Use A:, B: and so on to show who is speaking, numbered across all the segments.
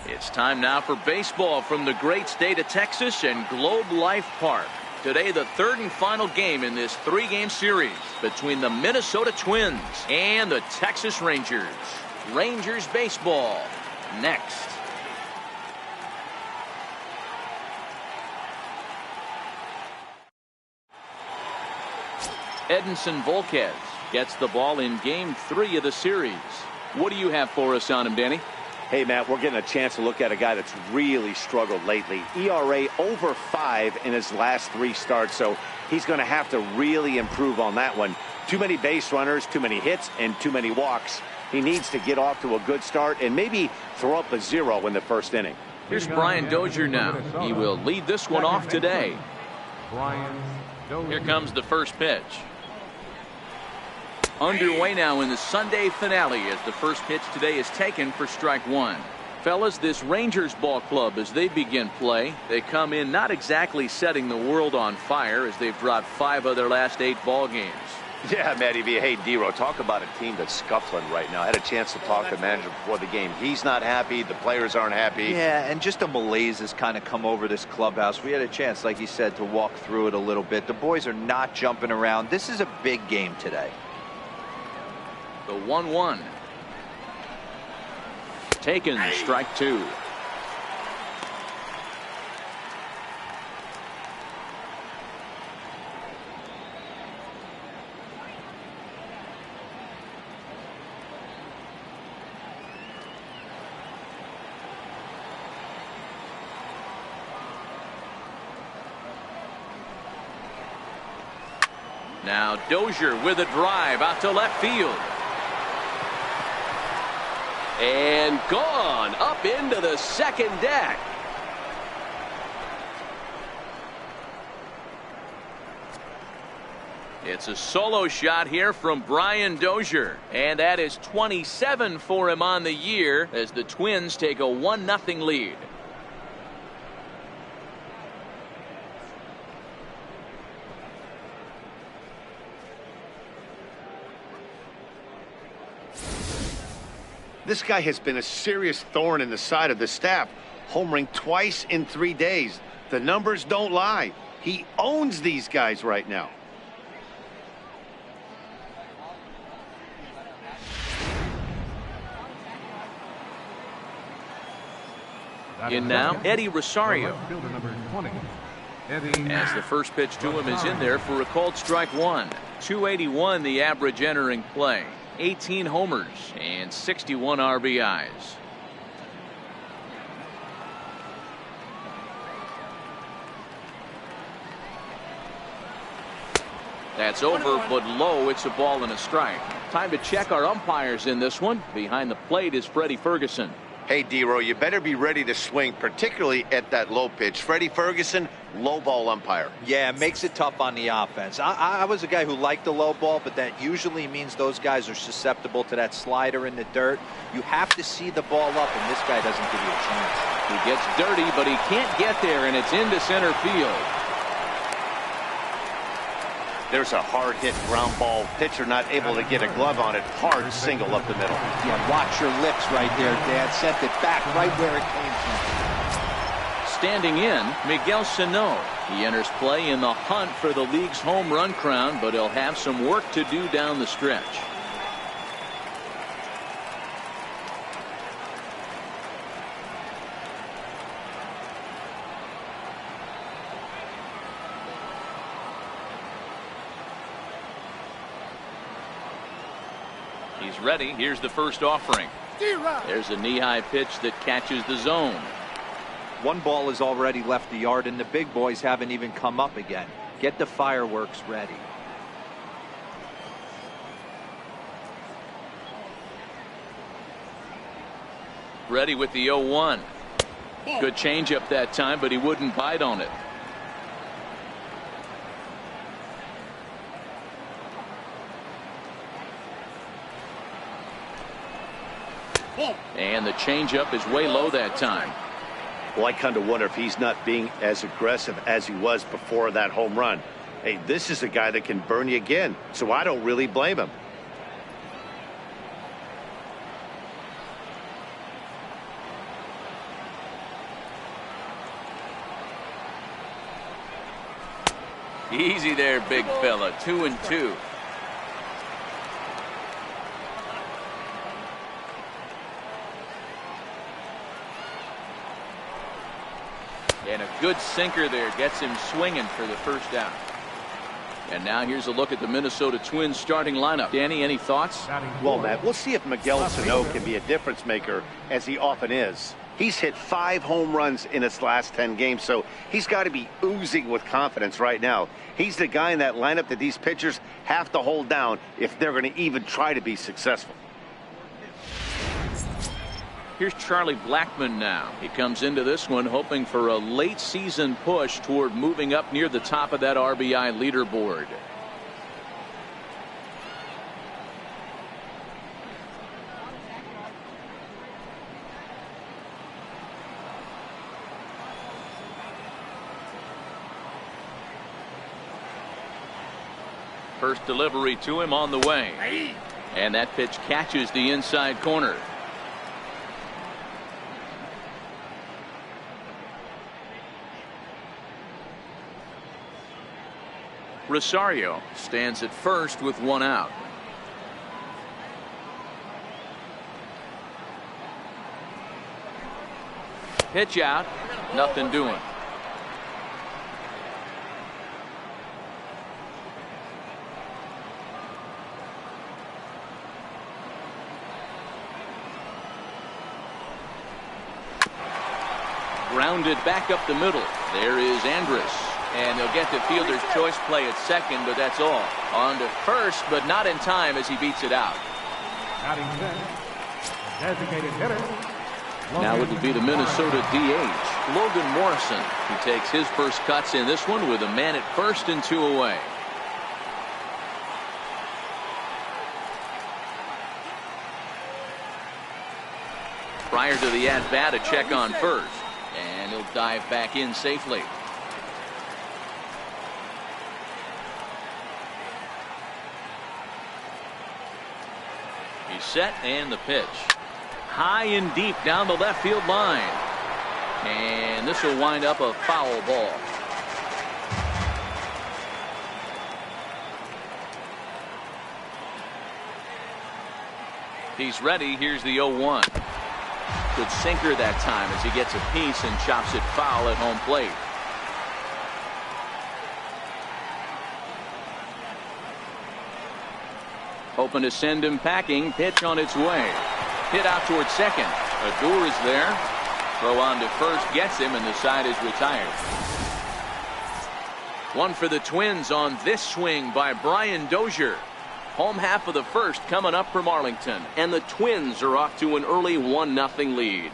A: It's time now for baseball from the great state of Texas and Globe Life Park. Today, the third and final game in this three-game series between the Minnesota Twins and the Texas Rangers. Rangers baseball next. Edinson Volquez gets the ball in game 3 of the series. What do you have for us on him, Danny?
B: Hey, Matt, we're getting a chance to look at a guy that's really struggled lately. ERA over 5 in his last 3 starts, so he's going to have to really improve on that one. Too many base runners, too many hits, and too many walks. He needs to get off to a good start and maybe throw up a 0 in the first inning.
A: Here's Brian Dozier now. He will lead this one off today. Here comes the first pitch. Underway now in the Sunday finale as the first pitch today is taken for strike 1. Fellas, this Rangers ball club, as they begin play, they come in not exactly setting the world on fire as they've dropped 5 of their last 8 ball games.
C: Yeah, Matty V. Hey, D-Row, talk about a team that's scuffling right now. I had a chance to talk to the manager before the game. He's not happy. The players aren't happy.
D: Yeah, and just a malaise has kind of come over this clubhouse. We had a chance, like you said, to walk through it a little bit. The boys are not jumping around. This is a big game today.
A: The 1-1. Taken, strike 2. Now Dozier with a drive out to left field. And gone up into the second deck. It's a solo shot here from Brian Dozier, and that is 27 for him on the year as the Twins take a 1-0 lead.
B: This guy has been a serious thorn in the side of the staff, homering twice in 3 days. The numbers don't lie. He owns these guys right now.
A: In now, Eddie Rosario. As the first pitch to him is in there for a called strike 1. 281 the average entering play. 18 homers and 61 RBIs. That's over, but low. It's a ball and a strike. Time to check our umpires in this one. Behind the plate is Freddie Ferguson.
C: Hey, D-Row, you better be ready to swing, particularly at that low pitch. Freddie Ferguson, low ball umpire.
D: Yeah, it makes it tough on the offense. I was a guy who liked the low ball, but that usually means those guys are susceptible to that slider in the dirt. You have to see the ball up, and this guy doesn't give you a chance.
A: He gets dirty, but he can't get there, and it's into center field.
B: There's a hard hit ground ball. Pitcher not able to get a glove on it. Hard single up the middle.
D: Yeah, watch your lips right there, Dad. Sent it back right where it came from.
A: Standing in, Miguel Sano. He enters play in the hunt for the league's home run crown, but he'll have some work to do down the stretch. He's ready. Here's the first offering. There's a knee-high pitch that catches the zone.
D: One ball has already left the yard, and the big boys haven't even come up again. Get the fireworks ready.
A: Ready with the 0-1. Good changeup that time, but he wouldn't bite on it. And the changeup is way low that time.
B: Well, I kind of wonder if he's not being as aggressive as he was before that home run. Hey, this is a guy that can burn you again, so I don't really blame him.
A: Easy there, big fella. 2-2. And a good sinker there gets him swinging for the first down. And now here's a look at the Minnesota Twins starting lineup. Danny, any thoughts?
B: Well, Matt, we'll see if Miguel Sano can be a difference maker, as he often is. He's hit 5 home runs in his last 10 games, so he's got to be oozing with confidence right now. He's the guy in that lineup that these pitchers have to hold down if they're going to even try to be successful.
A: Here's Charlie Blackmon now. He comes into this one hoping for a late season push toward moving up near the top of that RBI leaderboard. First delivery to him on the way. And that pitch catches the inside corner. Rosario stands at first with 1 out. Pitch out, nothing doing. Grounded back up the middle. There is Andrus. And he'll get the fielder's choice play at second, but that's all. On to first, but not in time as he beats it out.
E: Designated hitter.
A: Now it'll be the Minnesota DH, Logan Morrison. He takes his first cuts in this one with a man at first and 2 away. Prior to the at-bat, a check on first. And he'll dive back in safely. He's set, and the pitch. High and deep down the left field line. And this will wind up a foul ball. He's ready. Here's the 0-1. Good sinker that time as he gets a piece and chops it foul at home plate. Hoping to send him packing. Pitch on its way. Hit out towards second. Adur is there. Throw on to first gets him, and the side is retired. One for the Twins on this swing by Brian Dozier. Home half of the first coming up from Arlington, and the Twins are off to an early 1-0 lead.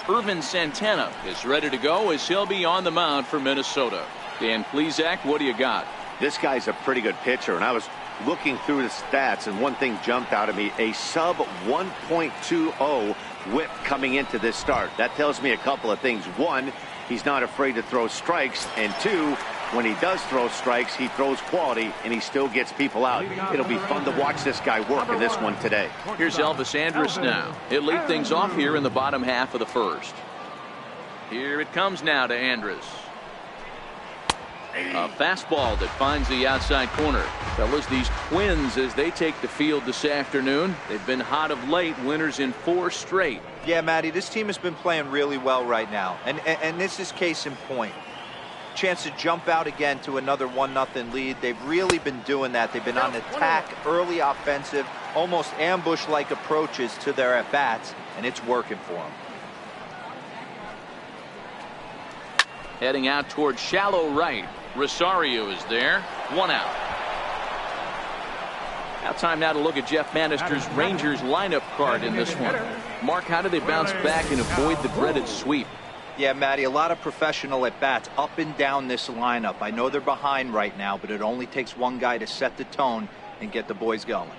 A: Irvin Santana is ready to go as he'll be on the mound for Minnesota. Dan Plesac, what do you got?
B: This guy's a pretty good pitcher, and I was looking through the stats, and one thing jumped out at me: a sub 1.20 whip coming into this start. That tells me a couple of things. One, he's not afraid to throw strikes, and two, when he does throw strikes, he throws quality, and he still gets people out. It'll be fun to watch this guy work in this one today.
A: Here's Elvis Andrus now. He'll lead things off here in the bottom half of the first. Here it comes now to Andrus. A fastball that finds the outside corner. Fellas, these Twins, as they take the field this afternoon, they've been hot of late, winners in 4 straight.
D: Yeah, Matty, this team has been playing really well right now, and this is case in point. Chance to jump out again to another 1-0 lead. They've really been doing that. They've been on attack, early offensive, almost ambush-like approaches to their at-bats, and it's working for them.
A: Heading out towards shallow right. Rosario is there. 1 out. Now time now to look at Jeff Bannister's Rangers lineup card in this one. Mark, how do they bounce back and avoid the dreaded sweep?
D: Yeah, Matty, a lot of professional at-bats up and down this lineup. I know they're behind right now, but it only takes one guy to set the tone and get the boys going.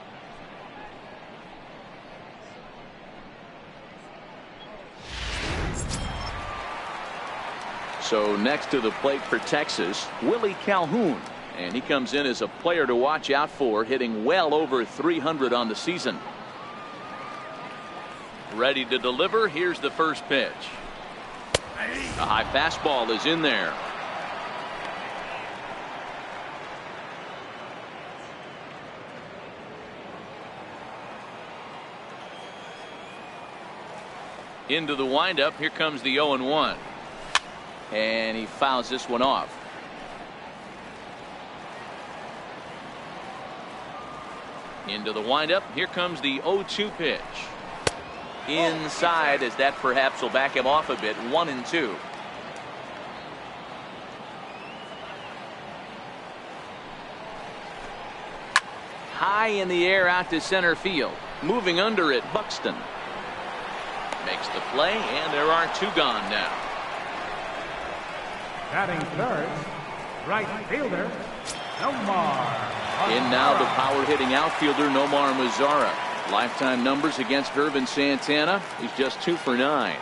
A: So next to the plate for Texas, Willie Calhoun. And he comes in as a player to watch out for, hitting well over 300 on the season. Ready to deliver. Here's the first pitch. A high fastball is in there. Into the windup. Here comes the 0-1. And he fouls this one off. Into the windup. Here comes the 0-2 pitch. Inside, as that perhaps will back him off a bit. 1-2. High in the air out to center field. Moving under it, Buxton. Makes the play, and there are 2 gone now.
E: Batting third, right fielder, Nomar.
A: In now the power-hitting outfielder, Nomar Mazara. Lifetime numbers against Irvin Santana. He's just 2 for 9.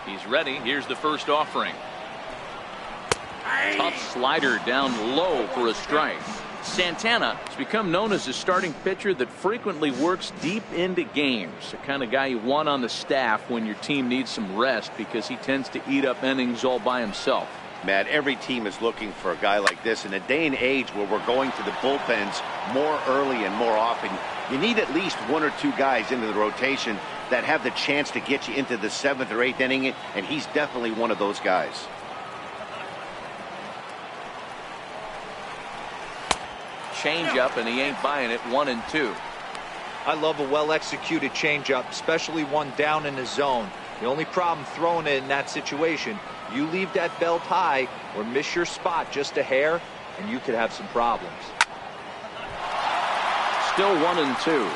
A: He's ready. Here's the first offering. Tough slider down low for a strike. Santana has become known as a starting pitcher that frequently works deep into games. The kind of guy you want on the staff when your team needs some rest, because he tends to eat up innings all by himself.
B: Matt, every team is looking for a guy like this. In a day and age where we're going to the bullpens more early and more often, you need at least 1 or 2 guys into the rotation that have the chance to get you into the 7th or 8th inning, and he's definitely one of those guys.
A: Change-up, and he ain't buying it. 1-2.
D: I love a well-executed changeup, especially one down in the zone. The only problem throwing it in that situation, you leave that belt high or miss your spot just a hair, and you could have some problems.
A: Still 1-2.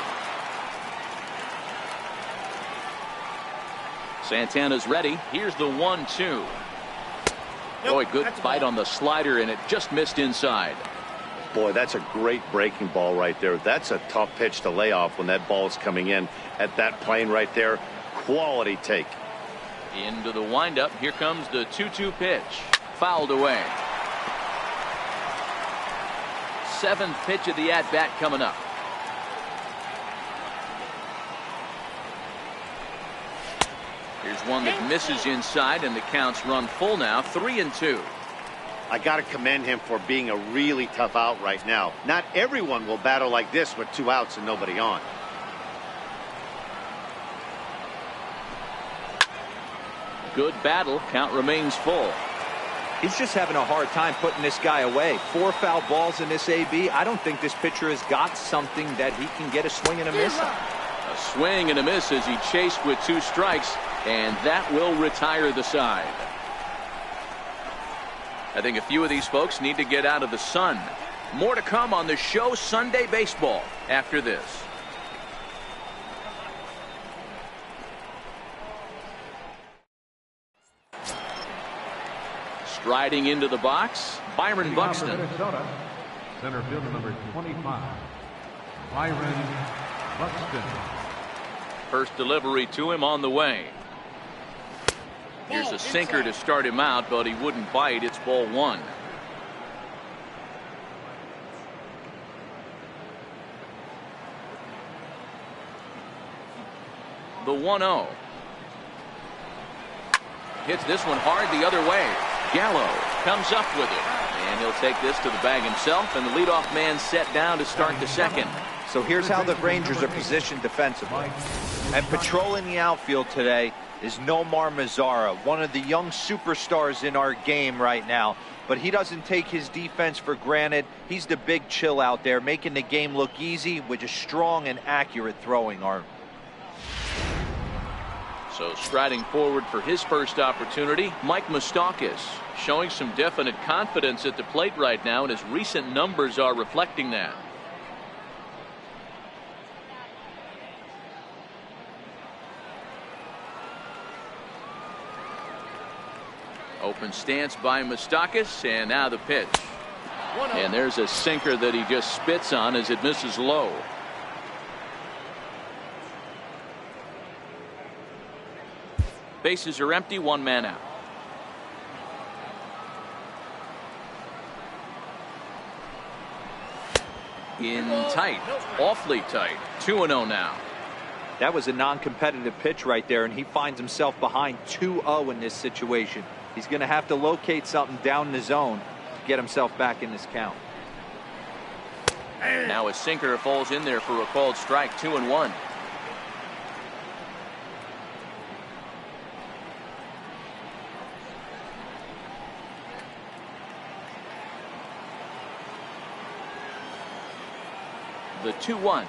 A: Santana's ready. Here's the 1-2. Boy, good bite on the slider, and it just missed inside.
B: Boy, that's a great breaking ball right there. That's a tough pitch to lay off when that ball is coming in at that plane right there. Quality take.
A: Into the windup. Here comes the 2-2 pitch. Fouled away. 7th pitch of the at-bat coming up. Here's one that misses inside, and the count's run full now. 3-2.
B: I got to commend him for being a really tough out right now. Not everyone will battle like this with 2 outs and nobody on.
A: Good battle. Count remains full.
D: He's just having a hard time putting this guy away. 4 foul balls in this AB. I don't think this pitcher has got something that he can get a swing and a miss on.
A: A swing and a miss as he chased with 2 strikes, and that will retire the side. I think a few of these folks need to get out of the sun. More to come on the show Sunday Baseball after this. Striding into the box, Byron Buxton.
E: Minnesota, center fielder number 25, Byron Buxton.
A: First delivery to him on the way. Here's a sinker to start him out, but he wouldn't bite. It's ball 1. The 1-0. Hits this one hard the other way. Gallo comes up with it, and he'll take this to the bag himself, and the leadoff man set down to start the 2nd.
D: So here's how the Rangers are positioned defensively. And patrolling the outfield today is Nomar Mazara, one of the young superstars in our game right now. But he doesn't take his defense for granted. He's the big chill out there, making the game look easy with a strong and accurate throwing arm.
A: So striding forward for his first opportunity, Mike Moustakas, showing some definite confidence at the plate right now, and his recent numbers are reflecting that. Open stance by Moustakas, and now the pitch. And there's a sinker that he just spits on as it misses low. Bases are empty, 1 man out. In tight, awfully tight. 2-0 now.
D: That was a non-competitive pitch right there, and he finds himself behind 2-0 in this situation. He's going to have to locate something down in the zone to get himself back in this count.
A: Now a sinker falls in there for a called strike. 2-1. The 2-1.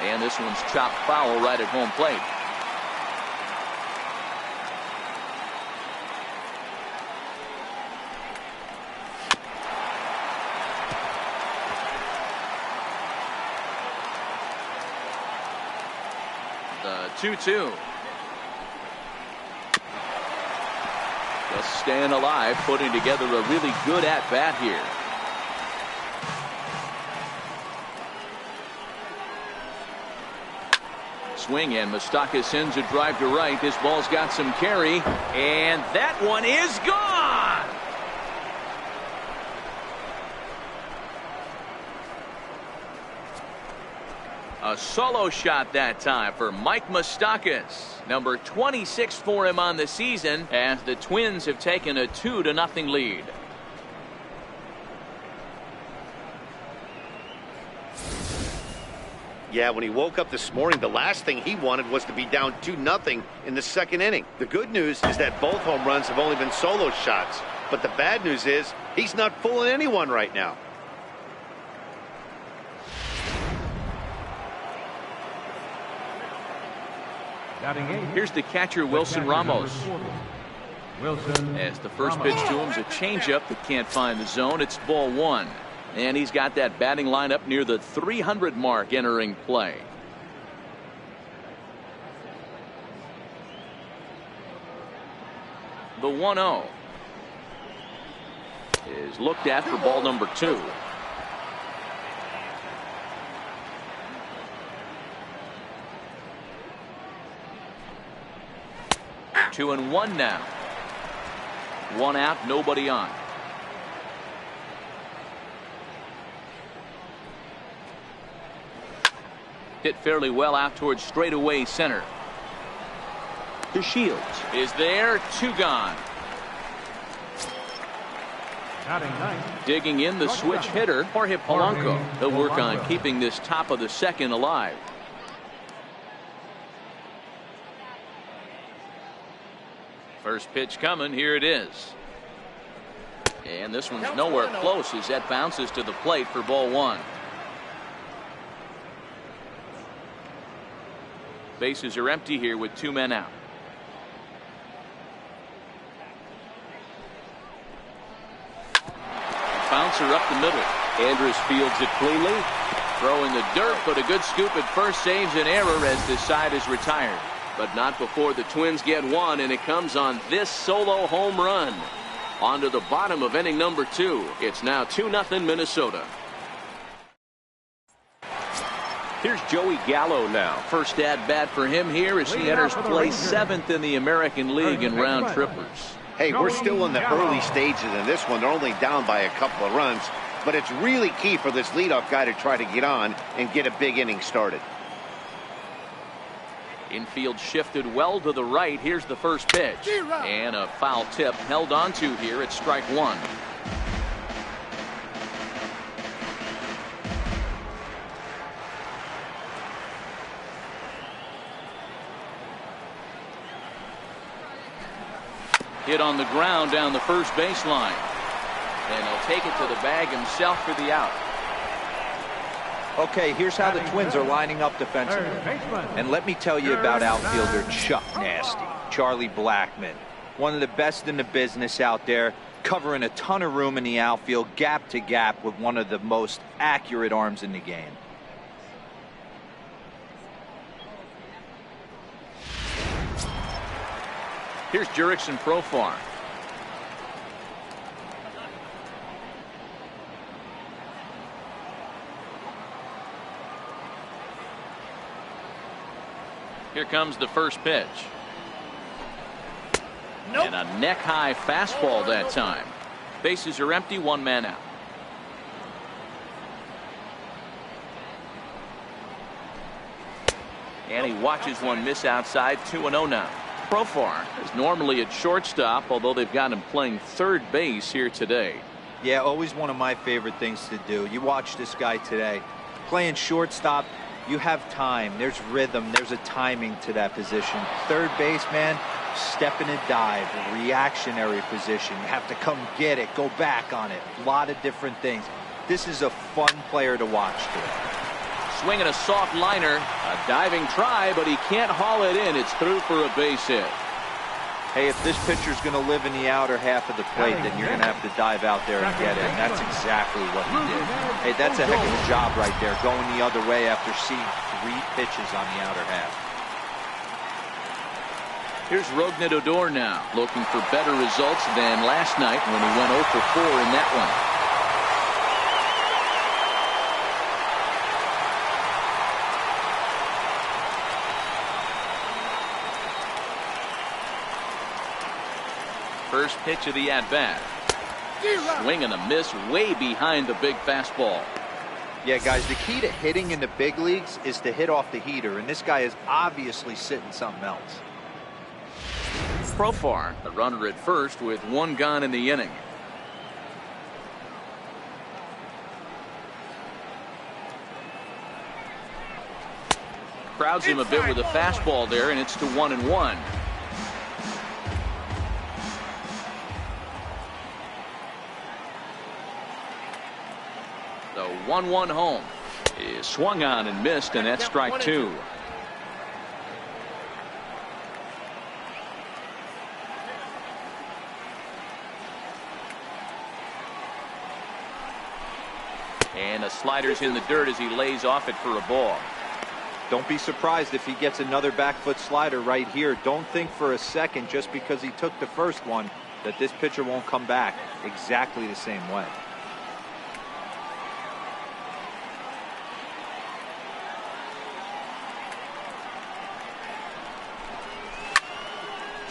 A: And this one's chopped foul right at home plate. The 2-2. Just staying alive, putting together a really good at-bat here. Swing, and Moustakas sends a drive to right. This ball's got some carry, and that one is gone. A solo shot that time for Mike Moustakas. Number 26 for him on the season, as the Twins have taken a 2-0 lead.
C: Yeah, when he woke up this morning, the last thing he wanted was to be down 2-0 in the second inning. The good news is that both home runs have only been solo shots. But the bad news is he's not fooling anyone right now.
A: Here's the catcher, Wilson Ramos.
E: Wilson
A: As the first pitch to him's a changeup that can't find the zone. It's ball one. And he's got that batting lineup near the 300 mark entering play. The 1-0 is looked at for ball number 2. Two and one now. One out, nobody on. Hit fairly well out towards straightaway center. The Shields is there. 2 gone. Digging in the switch hitter, Jorge Polanco. He'll work on keeping this top of the second alive. First pitch coming. Here it is. And this one's nowhere close as that bounces to the plate for ball 1. Bases are empty here with 2 men out. Bouncer up the middle. Andrus fields it cleanly. Throw in the dirt, but a good scoop at first saves an error as this side is retired. But not before the Twins get one, and it comes on this solo home run. On to the bottom of inning number 2. It's now 2-0 Minnesota. Here's Joey Gallo now. First at bat for him here as he enters play 7th in the American League in round trippers.
C: Hey, we're still in the early stages in this one. They're only down by a couple of runs, but it's really key for this leadoff guy to try to get on and get a big inning started.
A: Infield shifted well to the right. Here's the first pitch. And a foul tip held onto here at strike 1. Hit on the ground down the first baseline. And he'll take it to the bag himself for the out.
D: Okay, here's how the Twins are lining up defensively. And let me tell you about outfielder Chuck Nasty, Charlie Blackmon. One of the best in the business out there, covering a ton of room in the outfield, gap to gap, with one of the most accurate arms in the game.
A: Here's Jurickson Profar. Here comes the first pitch. And a neck-high fastball that time. Bases are empty, 1 man out. And he watches one miss outside. 2-0 now. Profar is normally at shortstop, although they've got him playing third base here today.
D: Yeah, always one of my favorite things to do. You watch this guy today playing shortstop. You have time. There's rhythm. There's a timing to that position. Third base, man, step in and dive, reactionary position. You have to come get it, go back on it. A lot of different things. This is a fun player to watch today.
A: Swinging a soft liner, a diving try, but he can't haul it in. It's through for a base hit.
D: Hey, if this pitcher's going to live in the outer half of the plate, then you're going to have to dive out there and get it. And that's exactly what he did. Hey, that's a heck of a job right there, going the other way after seeing 3 pitches on the outer half.
A: Here's Rougned Odor now, looking for better results than last night when he went 0 for 4 in that one. First pitch of the at-bat. Swing and a miss way behind the big fastball.
D: Yeah, guys, the key to hitting in the big leagues is to hit off the heater, and this guy is obviously sitting something else.
A: Profar, the runner at first with 1 gone in the inning. Crowds him a bit with a fastball there, and it's to 1-1. The 1-1 home is swung on and missed, and that's strike 2. And the slider's in the dirt as he lays off it for a ball.
D: Don't be surprised if he gets another back foot slider right here. Don't think for a second, just because he took the first one, that this pitcher won't come back exactly the same way.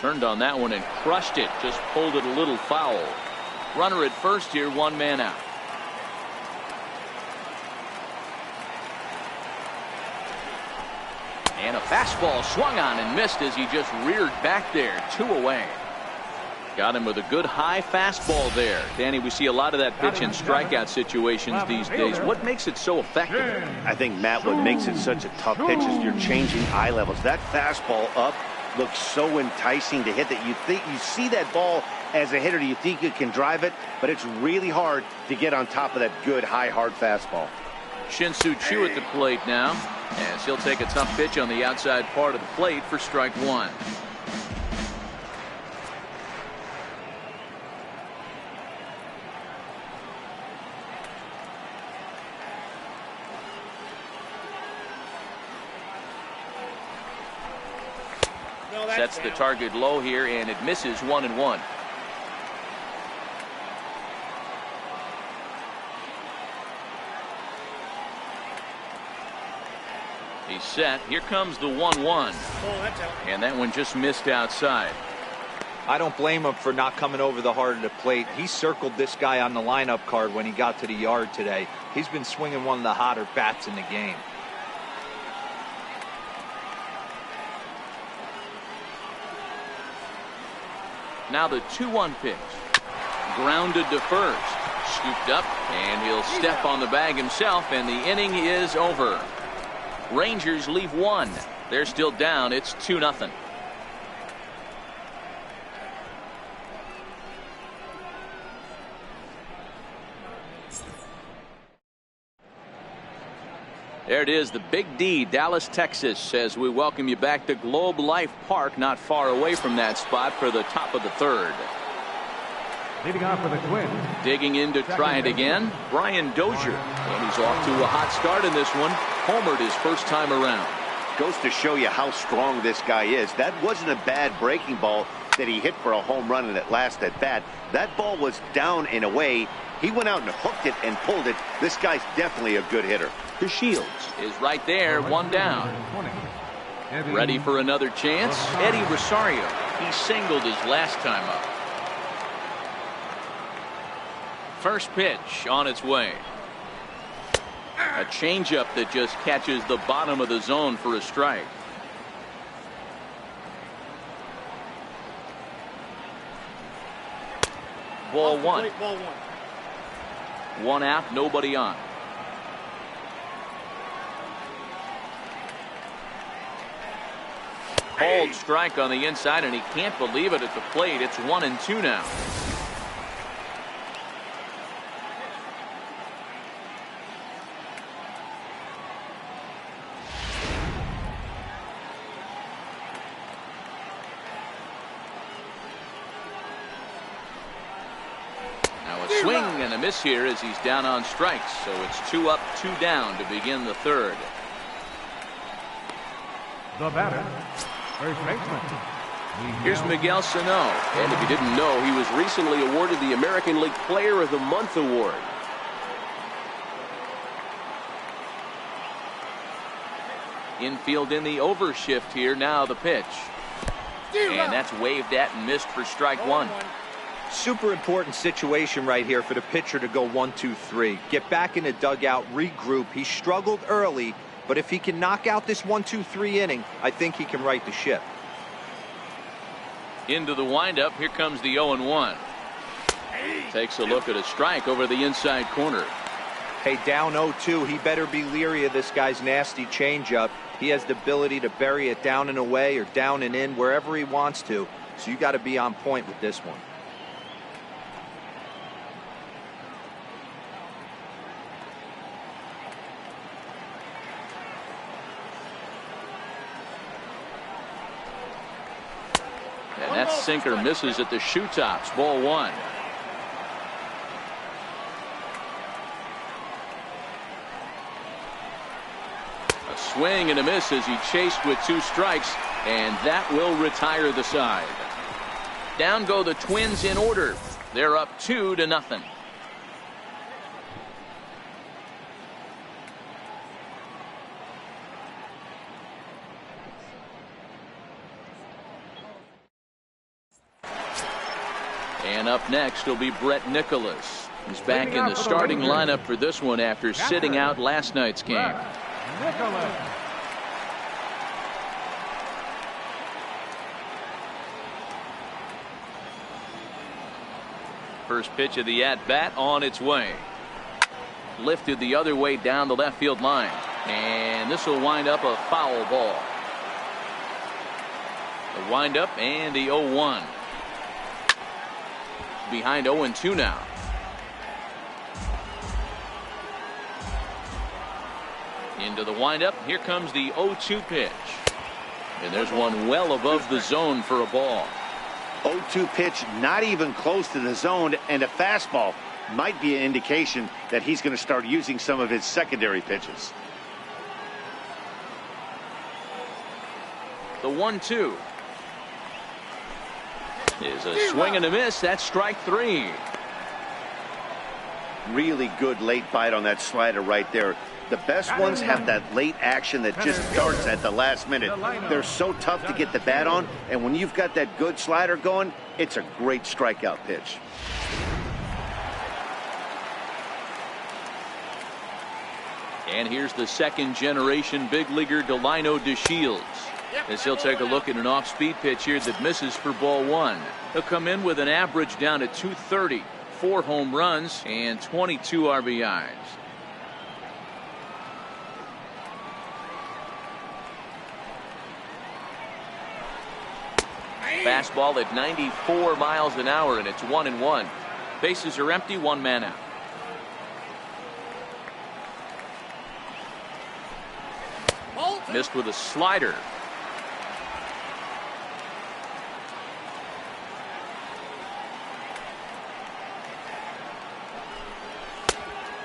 A: Turned on that one and crushed it. Just pulled it a little foul. Runner at first here, 1 man out. And a fastball swung on and missed as he just reared back there. 2 away. Got him with a good high fastball there. Danny, we see a lot of that pitch in strikeout situations these days. What makes it so effective?
B: I think, Matt, what makes it such a tough pitch is you're changing eye levels. That fastball up looks so enticing to hit that you think you see that ball as a hitter, you think you can drive it, but it's really hard to get on top of that good high hard fastball.
A: Shin-Soo Choo at the plate now, as he'll take a tough pitch on the outside part of the plate for strike 1. Sets the target low here, and it misses. 1-1. He's set. Here comes the 1-1. And that one just missed outside.
D: I don't blame him for not coming over the heart of the plate. He circled this guy on the lineup card when he got to the yard today. He's been swinging one of the hotter bats in the game.
A: Now the 2-1 pitch. Grounded to first. Scooped up, and he'll step on the bag himself, and the inning is over. Rangers leave 1. They're still down. It's 2-0. There it is, the Big D, Dallas, Texas, as we welcome you back to Globe Life Park, not far away from that spot for the top of the 3rd.
E: Leading off for the Twins.
A: Digging in to try it again, Brian Dozier. And he's off to a hot start in this one. Homered his first time around.
B: Goes to show you how strong this guy is. That wasn't a bad breaking ball that he hit for a home run in that last at bat. That ball was down and away. He went out and hooked it and pulled it. This guy's definitely a good hitter.
A: The Shields is right there, 1 down. Ready for another chance? Eddie Rosario. He singled his last time up. First pitch on its way. A changeup that just catches the bottom of the zone for a strike. Ball one. One out, nobody on. Called strike on the inside, and he can't believe it at the plate. It's 1-2 now. Swing and a miss here as he's down on strikes. So it's 2 up, 2 down to begin the third.
E: The batter, first baseman.
F: Here's Miguel Sano. And if you didn't know, he was recently awarded the American League Player of the Month award.
A: Infield in the overshift here. Now the pitch. And that's waved at and missed for strike one.
D: Super important situation right here for the pitcher to go 1-2-3. Get back in the dugout, regroup. He struggled early, but if he can knock out this 1-2-3 inning, I think he can right the ship.
A: Into the windup. Here comes the 0-1. Takes a look at a strike over the inside corner.
D: Hey, down 0-2, he better be leery of this guy's nasty changeup. He has the ability to bury it down and away or down and in wherever he wants to. So you got to be on point with this one.
A: And that sinker misses at the shoe tops. Ball one. A swing and a miss as he chased with 2 strikes, and that will retire the side. Down go the Twins in order. They're up 2-0. And up next will be Brett Nicholas. He's back in the starting lineup for this one after sitting out last night's game.
E: Nicholas.
A: First pitch of the at-bat on its way. Lifted the other way down the left field line. And this will wind up a foul ball. The windup and the 0-1. Behind 0-2 now. Into the windup. Here comes the 0-2 pitch. And there's one well above the zone for a ball.
B: 0-2 pitch, not even close to the zone, and a fastball might be an indication that he's going to start using some of his secondary pitches.
A: The 1-2 is a swing and a miss. That's strike 3.
B: Really good late bite on that slider right there. The best ones have that late action that just darts at the last minute. They're so tough to get the bat on, and when you've got that good slider going, it's a great strikeout pitch.
A: And here's the second generation big leaguer Delino DeShields. As he'll take a look at an off-speed pitch here that misses for ball one. He'll come in with an average down at 230, 4 home runs, and 22 RBIs. Fastball at 94 miles an hour, and it's 1-1. Bases are empty, 1 man out. Missed with a slider.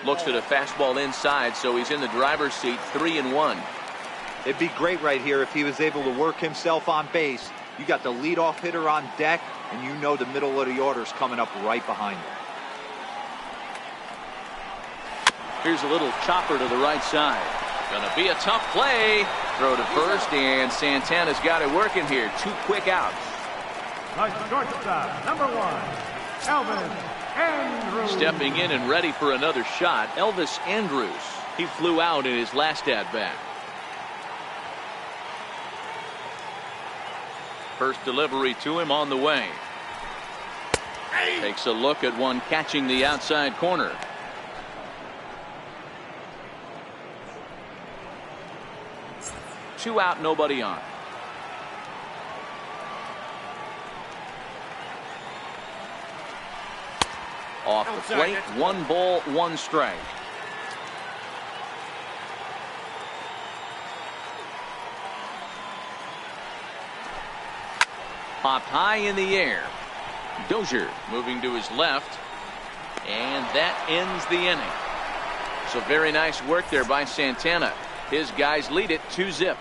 A: Looks at a fastball inside, so he's in the driver's seat, 3-1.
D: It'd be great right here if he was able to work himself on base. You got the leadoff hitter on deck, and you know the middle of the order is coming up right behind him.
A: Here's a little chopper to the right side. Gonna be a tough play. Throw to first, and Santana's got it working here. 2 quick outs.
E: The shortstop, number 1, Elvis Andrews.
A: Stepping in and ready for another shot, Elvis Andrews. He flew out in his last at-bat. First delivery to him on the way. Takes a look at one catching the outside corner. Two out, nobody on. Off the plate, 1 ball, 1 strike. Popped high in the air. Dozier moving to his left, and that ends the inning. So very nice work there by Santana. His guys lead it 2-0.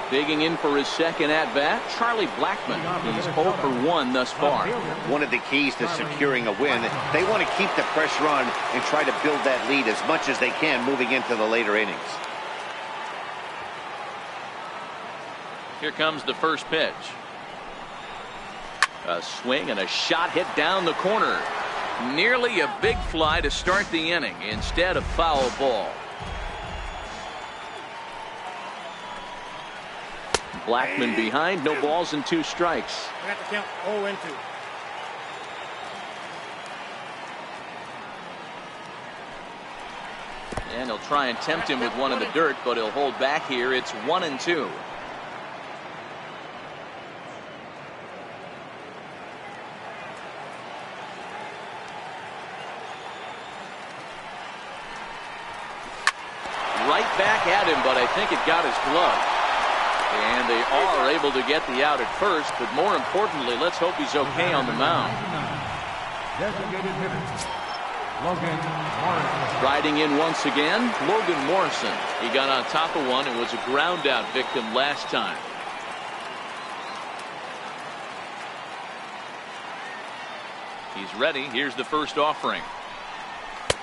A: Digging in for his second at-bat, Charlie Blackmon. He's 0 for 1 thus far.
C: One of the keys to securing a win, they want to keep the pressure on and try to build that lead as much as they can moving into the later innings.
A: Here comes the first pitch. A swing and a shot hit down the corner. Nearly a big fly to start the inning instead of foul ball. Blackmon behind, no balls and 2 strikes.
G: We have to count 0-2.
A: And he'll try and tempt him with one in the dirt, but he'll hold back here. It's 1-2. Right back at him, but I think it got his glove. And they are able to get the out at first, but more importantly, let's hope he's okay on the mound.
E: Designated hitter, Logan Morrison.
A: Riding in once again, Logan Morrison. He got on top of one and was a ground out victim last time. He's ready. Here's the first offering.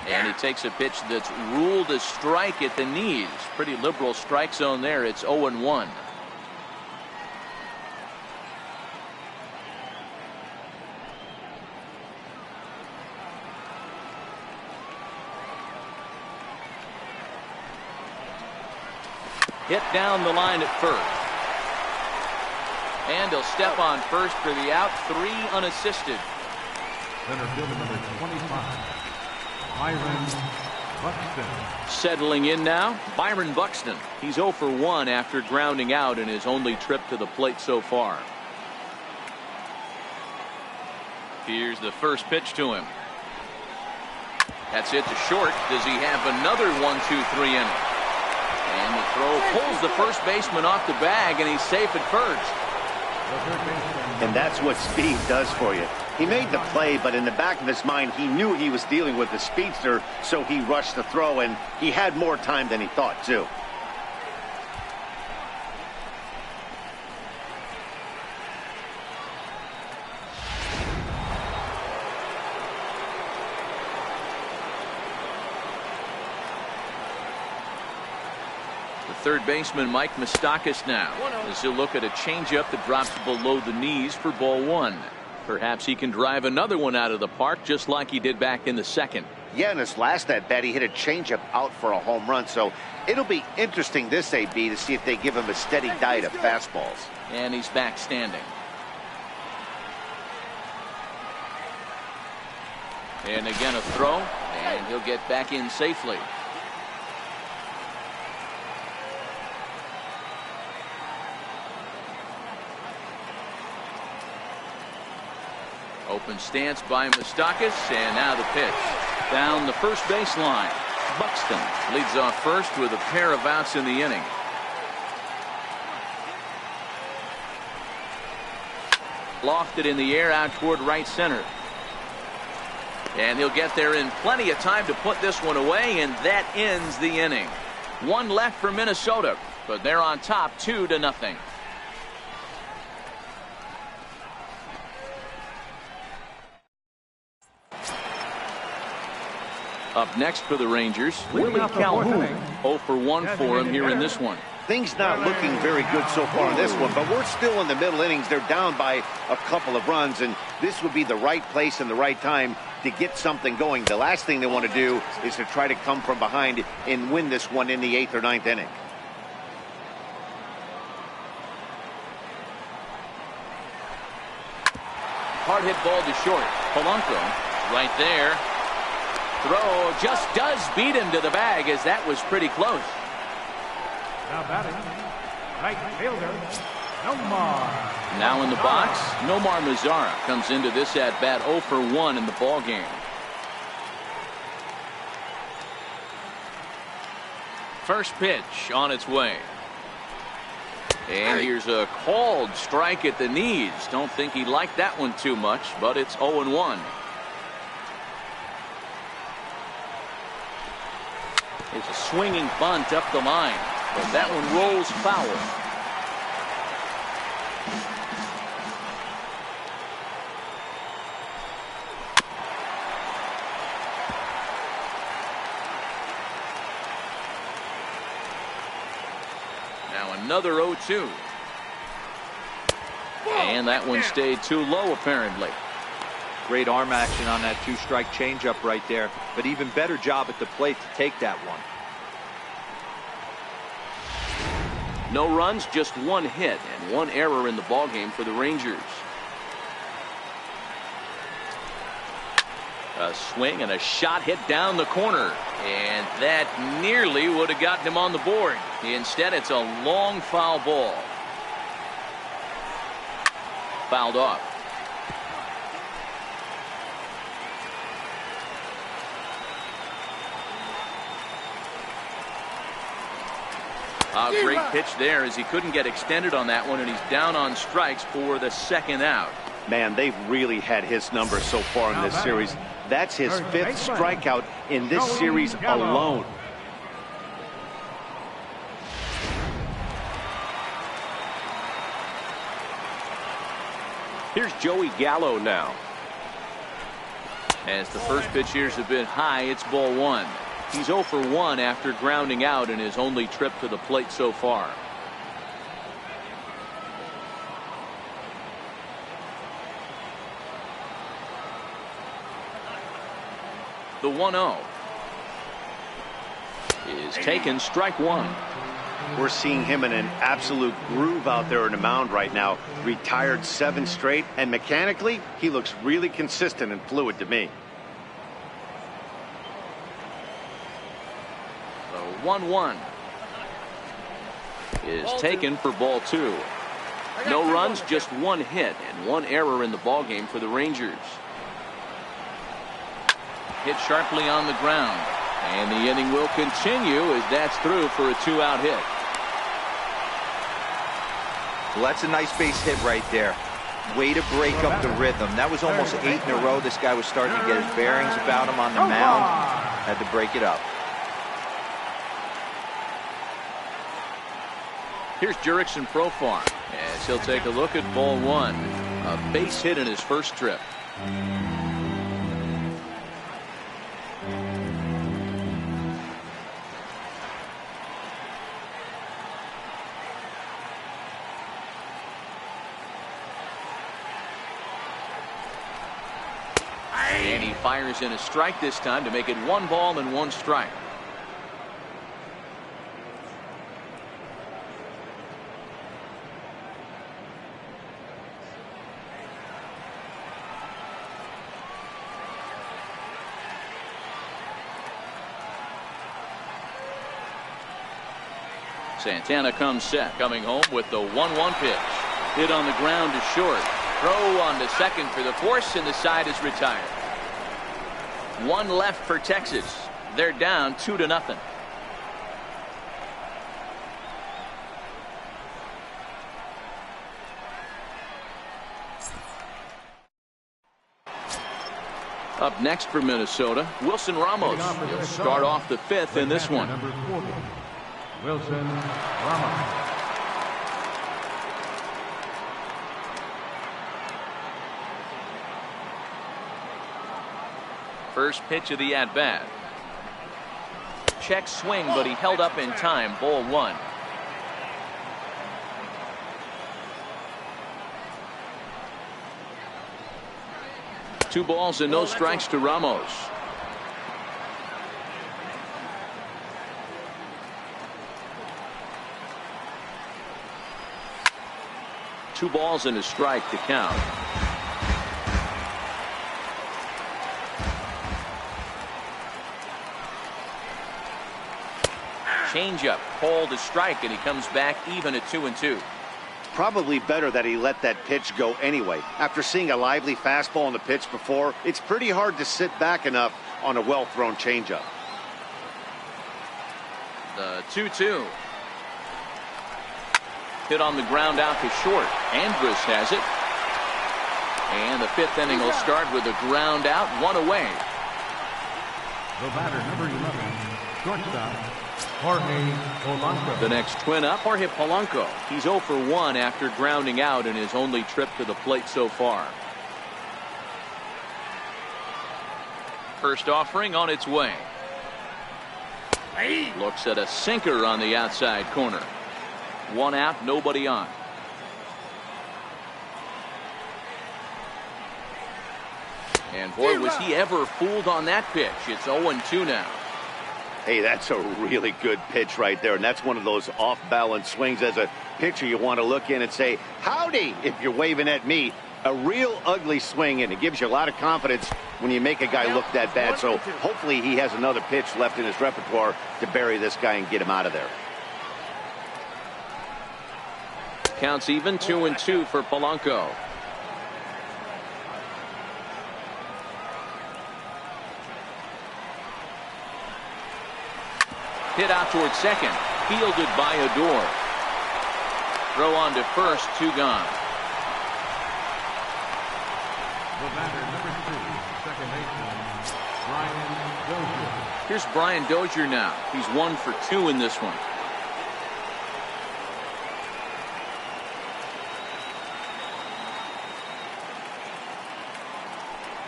A: And he takes a pitch that's ruled a strike at the knees. Pretty liberal strike zone there. It's 0-1. Hit down the line at first. And he'll step on first for the out. 3 unassisted.
E: Center fielder number 25, Byron Buxton.
A: Settling in now, Byron Buxton. He's 0 for 1 after grounding out in his only trip to the plate so far. Here's the first pitch to him. That's it to short. Does he have another 1-2-3 inning? And the throw pulls the first baseman off the bag, and he's safe at first.
C: And that's what speed does for you. He made the play, but in the back of his mind, he knew he was dealing with the speedster, so he rushed the throw, and he had more time than he thought, too.
A: Third baseman Mike Moustakas now as he'll look at a changeup that drops below the knees for ball 1. Perhaps he can drive another one out of the park just like he did back in the second.
C: Yeah, in his last at bat he hit a changeup out for a home run, so it'll be interesting this AB to see if they give him a steady diet of fastballs.
A: And he's back standing. And again a throw, and he'll get back in safely. Open stance by Moustakas, and now the pitch. Down the first baseline. Buxton leads off first with a pair of outs in the inning. Lofted in the air out toward right center. And he'll get there in plenty of time to put this one away, and that ends the inning. 1 left for Minnesota, but they're on top 2-0. Up next for the Rangers, Willie Calhoun. 0 for 1 for him here in this one.
C: Things not looking very good so far in this one, but we're still in the middle innings. They're down by a couple of runs, and this would be the right place and the right time to get something going. The last thing they want to do is to try to come from behind and win this one in the 8th or 9th inning.
A: Hard hit ball to short. Polanco right there. Throw just does beat him to the bag, as that was pretty close.
E: Now batting, right fielder, Nomar.
A: Now in the box, Nomar Mazara comes into this at bat 0 for 1 in the ball game. First pitch on its way. And here's a called strike at the knees. Don't think he liked that one too much, but it's 0-1. It's a swinging bunt up the line, but that one rolls foul. Now another 0-2. And that one stayed too low, apparently.
D: Great arm action on that 2-strike changeup right there, but even better job at the plate to take that one.
A: No runs, just 1 hit and 1 error in the ballgame for the Rangers. A swing and a shot hit down the corner, and that nearly would have gotten him on the board. Instead, it's a long foul ball. Fouled off. A great pitch there, as he couldn't get extended on that one, and he's down on strikes for the 2nd out.
B: Man, they've really had his number so far in this series. That's his 5th strikeout in this series alone.
F: Here's Joey Gallo now.
A: As the first pitch here is a bit high, it's ball 1. He's 0 for 1 after grounding out in his only trip to the plate so far. The 1-0 is taken, strike 1.
B: We're seeing him in an absolute groove out there on the mound right now. Retired 7 straight, and mechanically, he looks really consistent and fluid to me.
A: The 1-1 is taken for ball 2. No runs, just 1 hit and 1 error in the ballgame for the Rangers. Hit sharply on the ground, and the inning will continue as that's through for a 2-out hit.
D: Well, that's a nice base hit right there. Way to break up the rhythm. That was almost 8 in a row. This guy was starting to get his bearings about him on the mound. Had to break it up.
A: Here's Jurickson Profar, as he'll take a look at ball 1. A base hit in his first trip. And he fires in a strike this time to make it 1 ball and 1 strike. Santana comes set, coming home with the 1-1 pitch. Hit on the ground to short. Throw on to second for the force, and the side is retired. 1 left for Texas. They're down 2-0. Up next for Minnesota, Wilson Ramos. He'll start off the 5th in this one.
E: Number 40, Wilson Ramos.
A: First pitch of the at-bat. Check swing, but he held up in time. Ball 1. 2 balls and no strikes to Ramos. Two balls and a strike to count. Changeup, called a strike, and he comes back even at 2-2.
B: Probably better that he let that pitch go anyway. After seeing a lively fastball on the pitch before, it's pretty hard to sit back enough on a well-thrown changeup.
A: The 2-2. Hit on the ground out to short. Andrus has it. And the 5th inning will start with a ground out, 1 away.
E: The batter, number 11, shortstop, Jorge Polanco.
A: The next twin up, Jorge Polanco. He's 0 for 1 after grounding out in his only trip to the plate so far. First offering on its way. Looks at a sinker on the outside corner. 1 out, nobody on. And boy, was he ever fooled on that pitch. It's 0-2 now.
B: Hey, that's a really good pitch right there, and that's one of those off-balance swings. As a pitcher, you want to look in and say, howdy, if you're waving at me. A real ugly swing, and it gives you a lot of confidence when you make a guy look that bad. So hopefully he has another pitch left in his repertoire to bury this guy and get him out of there.
A: Counts even, 2-2 for Polanco. Hit out towards second. Fielded by Odor. Throw on to first, 2 gone.
E: The batter, number 2, second baseman, Brian Dozier.
A: Here's Brian Dozier now. He's 1 for 2 in this one.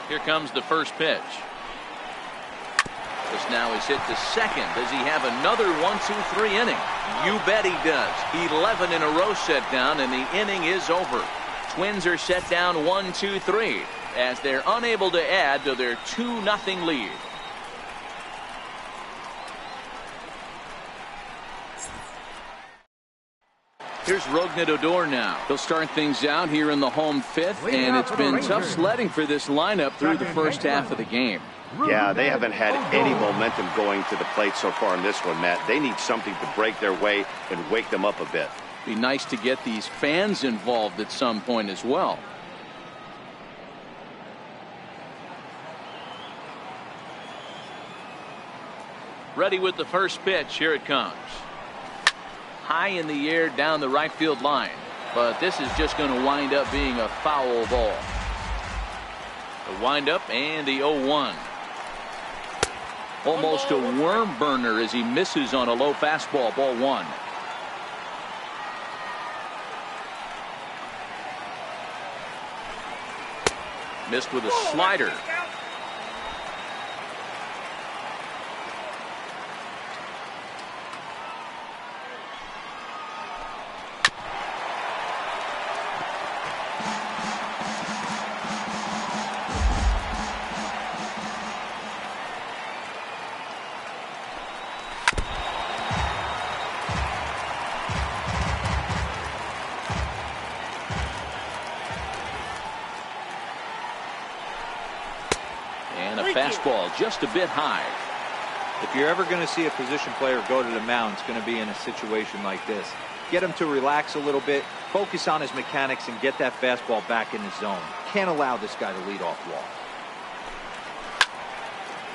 A: Here comes the first pitch. This now is hit to second. Does he have another 1-2-3 inning? You bet he does. 11 in a row set down, and the inning is over. Twins are set down 1-2-3 as they're unable to add to their 2-0 lead. Here's Rougned Odor now. He'll start things out here in the home 5th, and it's been tough sledding for this lineup through the first half of the game.
B: Yeah, they haven't had any momentum going to the plate so far in this one, Matt. They need something to break their way and wake them up a bit.
A: Be nice to get these fans involved at some point as well. Ready with the first pitch. Here it comes. High in the air down the right field line. But this is just going to wind up being a foul ball. The windup and the 0-1. Almost a worm burner as he misses on a low fastball. Ball 1. Missed with a slider. Fastball just a bit high.
D: If you're ever going to see a position player go to the mound, it's going to be in a situation like this. Get him to relax a little bit, focus on his mechanics, and get that fastball back in his zone. Can't allow this guy to lead off walk.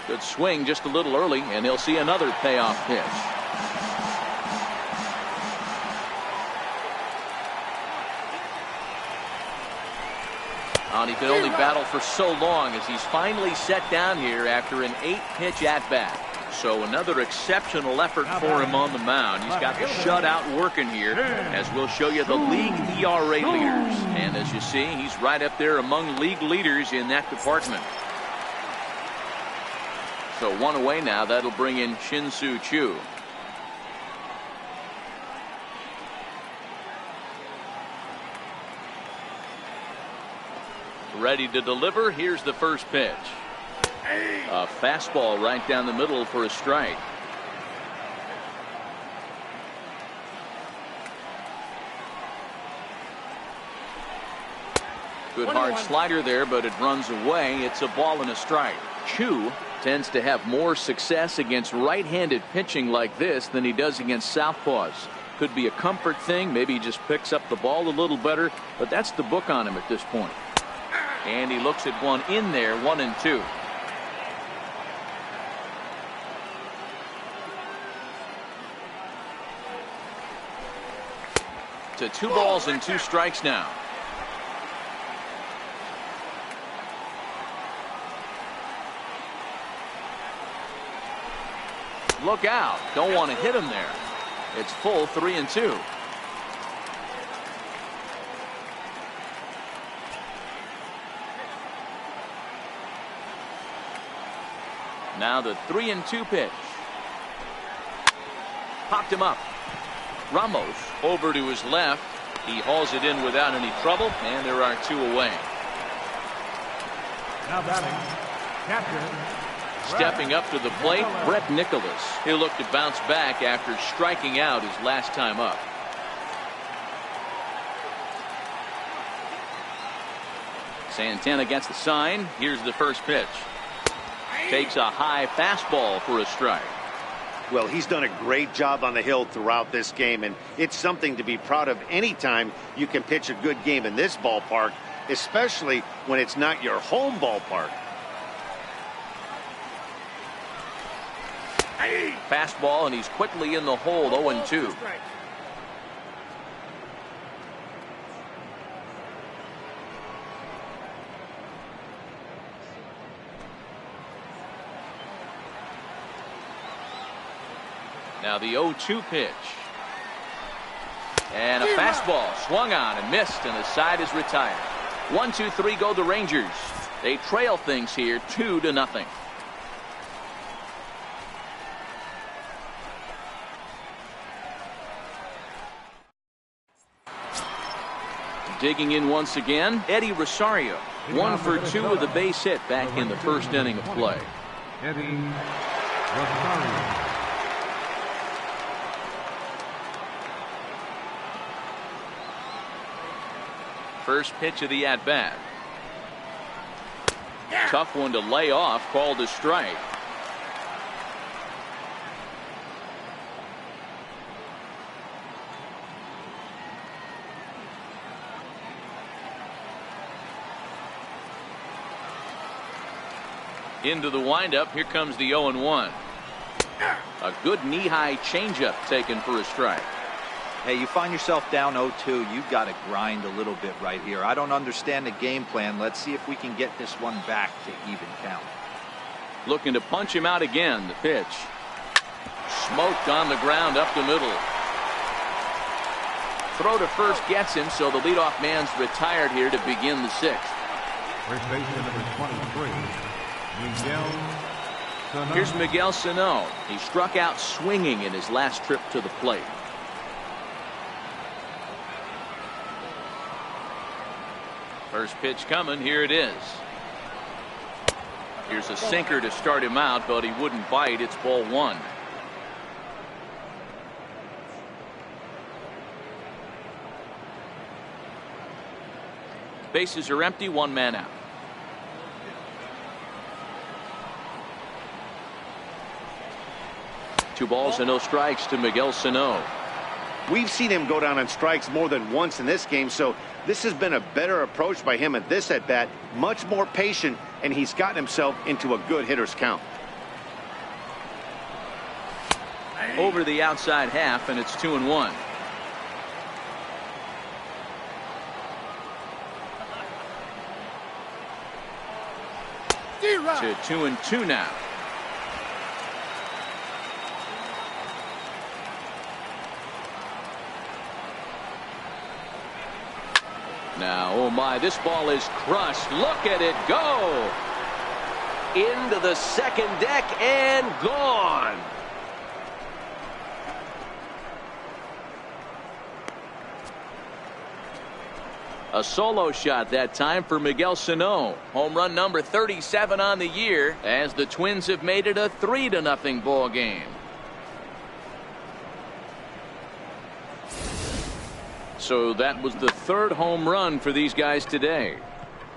A: Good swing just a little early, and he'll see another payoff pitch. And he can only battle for so long as he's finally set down here after an 8-pitch at-bat. So another exceptional effort for him on the mound. He's got the shutout working here, as we'll show you the league ERA leaders. And as you see, he's right up there among league leaders in that department. So 1 away now. That'll bring in Shin-Soo Choo. Ready to deliver. Here's the first pitch. A fastball right down the middle for a strike. Good hard slider there, but it runs away. It's a ball and a strike. Chu tends to have more success against right-handed pitching like this than he does against southpaws. Could be a comfort thing. Maybe he just picks up the ball a little better, but that's the book on him at this point. And he looks at one in there, 1-2. To 2 balls and 2 strikes now. Look out. Don't want to hit him there. It's full 3-2. Now the 3-2 pitch. Popped him up. Ramos over to his left. He hauls it in without any trouble, and there are 2 away.
E: Now batting, catcher.
A: Stepping up to the plate, Brett Nicholas. He'll look to bounce back after striking out his last time up. Santana gets the sign. Here's the first pitch. Takes a high fastball for a strike.
C: Well, he's done a great job on the hill throughout this game, and it's something to be proud of anytime you can pitch a good game in this ballpark, especially when it's not your home ballpark.
A: Fastball, and he's quickly in the hole, 0-2. Now the 0-2 pitch. And a fastball swung on and missed, and the side is retired. 1-2-3 go the Rangers. They trail things here 2-0. Digging in once again, Eddie Rosario. 1 for 2 with a base hit back in the first inning of play.
E: Eddie Rosario.
A: First pitch of the at-bat. Tough one to lay off, called a strike. Into the windup. Here comes the 0-1. A good knee-high changeup taken for a strike.
D: Hey, you find yourself down 0-2. You've got to grind a little bit right here. I don't understand the game plan. Let's see if we can get this one back to even count.
A: Looking to punch him out again. The pitch. Smoked on the ground up the middle. Throw to first gets him, so the leadoff man's retired here to begin the 6th.
E: First baseman number 23. Miguel Sano.
A: Here's Miguel Sano. He struck out swinging in his last trip to the plate. First pitch coming. Here it is. Here's a sinker to start him out, but he wouldn't bite. It's ball 1. Bases are empty. 1 man out. Two balls and no strikes to Miguel Sano.
C: We've seen him go down on strikes more than once in this game, so this has been a better approach by him at this at-bat. Much more patient, and he's gotten himself into a good hitter's count.
A: Over the outside half, and it's 2-1. To 2-2 now. Now, oh my, this ball is crushed. Look at it go. Into the second deck and gone. A solo shot that time for Miguel Sano. Home run number 37 on the year, as the Twins have made it a 3-0 ball game. So that was the third home run for these guys today.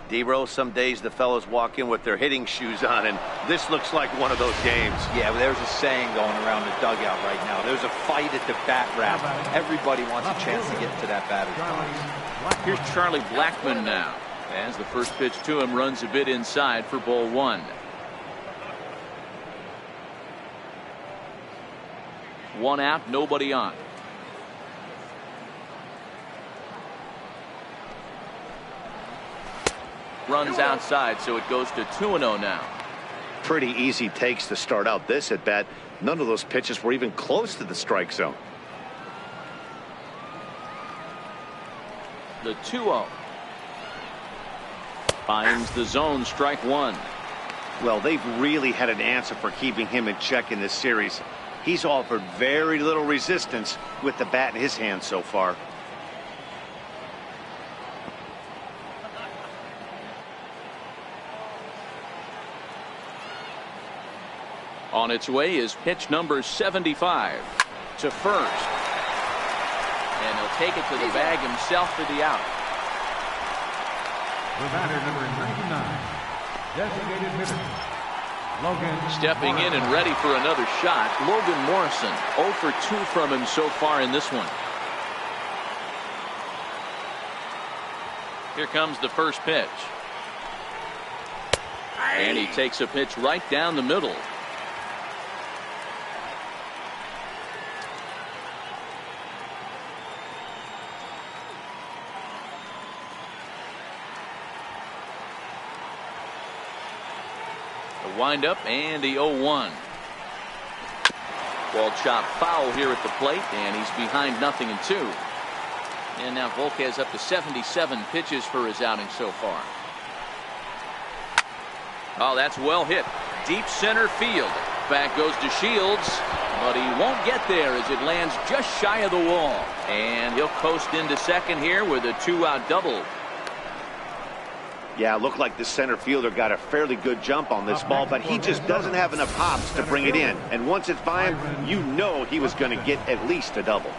C: D-Rose, some days the fellows walk in with their hitting shoes on, and this looks like one of those games.
D: Yeah, well, there's a saying going around the dugout right now. There's a fight at the bat rack. Everybody wants a chance to get to that batter's box.
A: Here's Charlie Blackmon now, as the first pitch to him runs a bit inside for ball one. 1 out, nobody on. Runs outside, so it goes to 2-0 now.
C: Pretty easy takes to start out this at bat. None of those pitches were even close to the strike zone.
A: The 2-0. Finds the zone, strike one.
B: Well, they've really had an answer for keeping him in check in this series. He's offered very little resistance with the bat in his hand so far.
A: On its way is pitch number 75 to first. And he'll take it to the bag himself for the out.
E: The batter, number 99, designated hitter, Logan.
A: Stepping in and ready for another shot, Logan Morrison. 0 for 2 from him so far in this one. Here comes the first pitch. And he takes a pitch right down the middle. Wind up and the 0-1. Ball chopped foul here at the plate, and he's behind 0-2. And now Volquez up to 77 pitches for his outing so far. Oh, that's well hit. Deep center field. Back goes to Shields, but he won't get there as it lands just shy of the wall. And he'll coast into second here with a 2-out double.
B: Yeah, it looked like the center fielder got a fairly good jump on this ball, but he just doesn't have enough hops to bring it in. And once it's by him, you know he was going to get at least a double.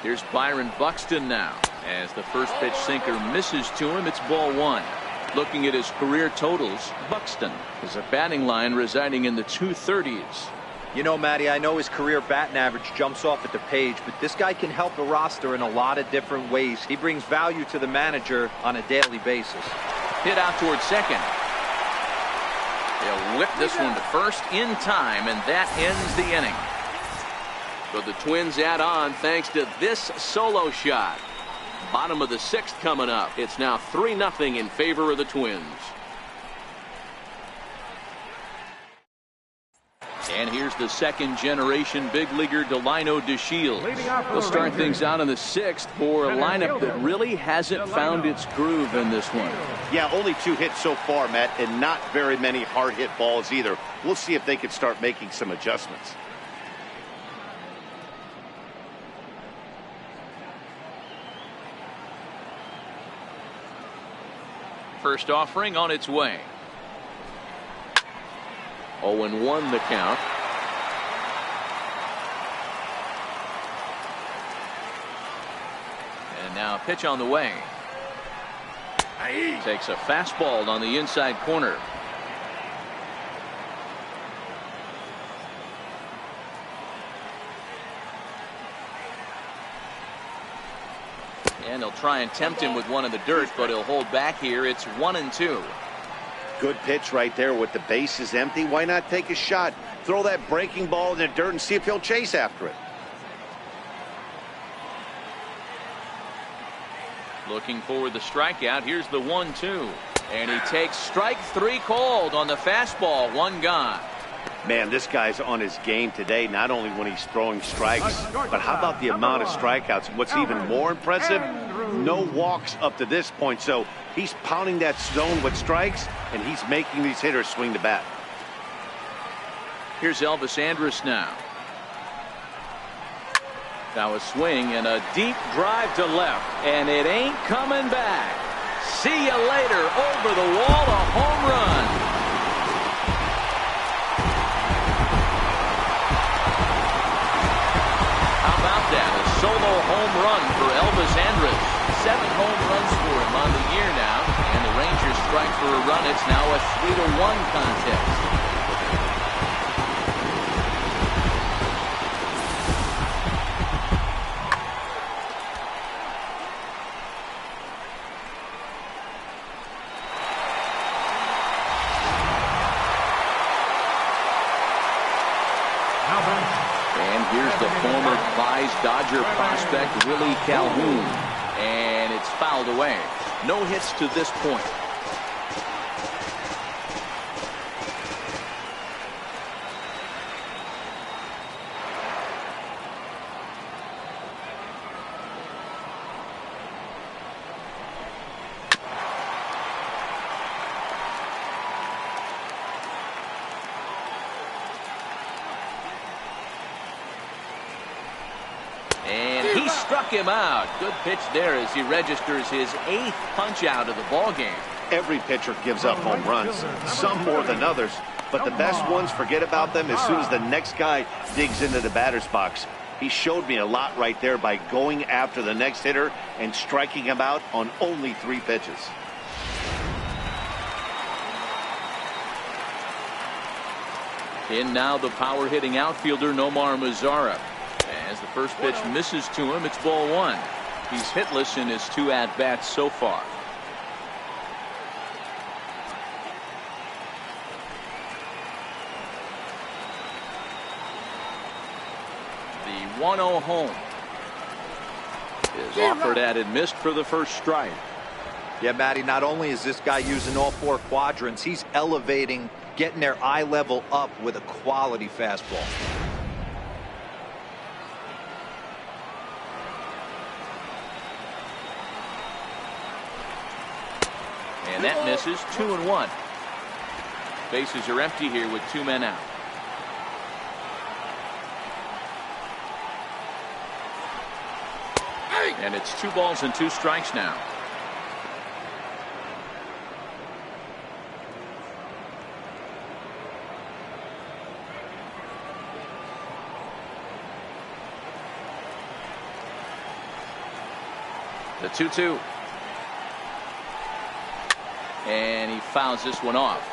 A: Here's Byron Buxton now. As the first pitch sinker misses to him, it's ball one. Looking at his career totals, Buxton is a batting line residing in the 230s.
D: You know, Matty, I know his career batting average jumps off at the page, but this guy can help the roster in a lot of different ways. He brings value to the manager on a daily basis.
A: Hit out towards second. They'll whip this one to first in time, and that ends the inning. So the Twins add on thanks to this solo shot. Bottom of the 6th coming up. It's now 3-0 in favor of the Twins. And here's the second generation big leaguer Delino DeShields. We'll start things out in the 6th for a lineup that really hasn't found its groove in this one.
B: Yeah, only 2 hits so far, Matt, and not very many hard hit balls either. We'll see if they can start making some adjustments.
A: First offering on its way. 0-1 the count. And now a pitch on the way. Takes a fastball on the inside corner. And he'll try and tempt him with one in the dirt, but he'll hold back here. It's 1-2.
B: Good pitch right there with the bases empty. Why not take a shot? Throw that breaking ball in the dirt and see if he'll chase after it.
A: Looking for the strikeout. Here's the 1-2. And he takes strike 3 called on the fastball. 1 gone.
B: Man, this guy's on his game today, not only when he's throwing strikes, but how about the amount of strikeouts? What's even more impressive,
C: no walks up to this point, so he's pounding that zone with strikes, and he's making these hitters swing the bat.
A: Here's Elvis Andrus now. Now a swing and a deep drive to left, and it ain't coming back. See you later. Over the wall, a home run. How about that? A solo home run for Elvis Andrus. 7 home runs for him on the year now, and the Rangers strike for a run. It's now a 3-1 contest. Dodger prospect Willie Calhoun, and it's fouled away. No hits to this point. Struck him out. Good pitch there as he registers his 8th punch out of the ball game.
C: Every pitcher gives up home runs, some more than others, but the best ones forget about them as soon as the next guy digs into the batter's box. He showed me a lot right there by going after the next hitter and striking him out on only 3 pitches.
A: In now the power hitting outfielder Nomar Mazara. As the first pitch misses to him, it's ball 1. He's hitless in his 2 at-bats so far. The 1-0 home is offered at and missed for the first strike.
D: Yeah, Matty, not only is this guy using all 4 quadrants, he's elevating, getting their eye level up with a quality fastball.
A: And that misses. 2-1. Bases are empty here with 2 men out. And it's 2 balls and 2 strikes now. The 2-2. And he fouls this one off.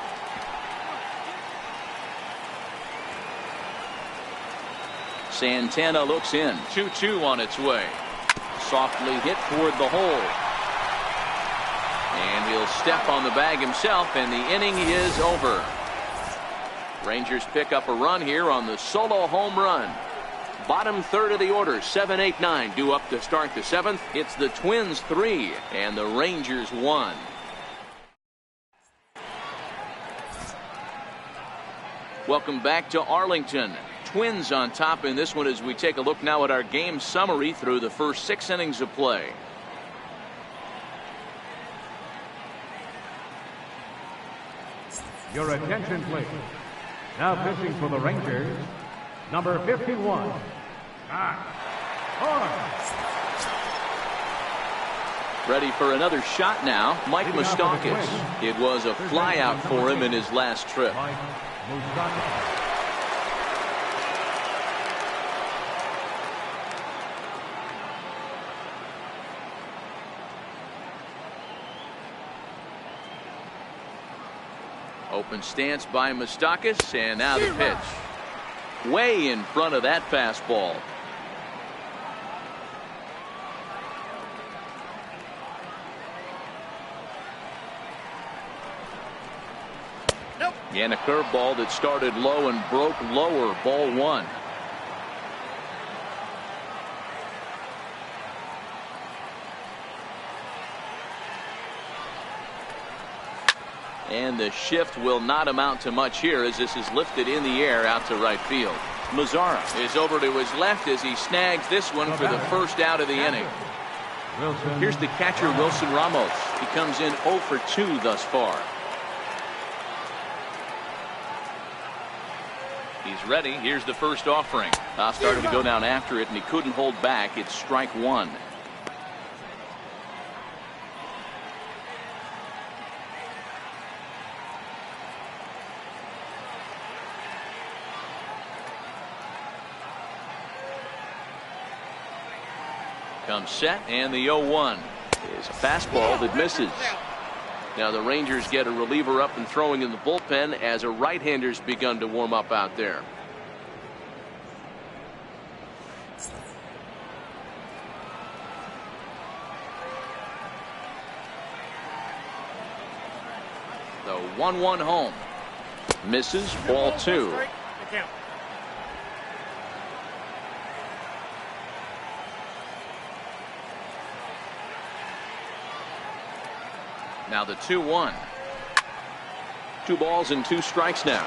A: Santana looks in. 2-2 on its way. Softly hit toward the hole. And he'll step on the bag himself, and the inning is over. Rangers pick up a run here on the solo home run. Bottom third of the order, 7-8-9 due up to start the 7th. It's the Twins 3 and the Rangers 1. Welcome back to Arlington. Twins on top in this one as we take a look now at our game summary through the first 6 innings of play.
E: Your attention, please. Now pitching for the Rangers, number 51,
A: Ready for another shot now, Mike Moustakas. It was a flyout for him in his last trip. Open stance by Moustakas, and now the pitch. Way in front of that fastball. And a curveball that started low and broke lower, ball 1. And the shift will not amount to much here as this is lifted in the air out to right field. Mazara is over to his left as he snags this one for the first out of the inning.
E: Wilson.
A: Here's the catcher, Wilson Ramos. He comes in 0 for 2 thus far. He's ready. Here's the first offering. Started to go down after it, and he couldn't hold back. It's strike one. Comes set, and the 0-1 is a fastball that misses. Now the Rangers get a reliever up and throwing in the bullpen as a right-hander's begun to warm up out there. The 1-1 home. Misses, ball 2. Now the 2-1. 2 balls and 2 strikes now.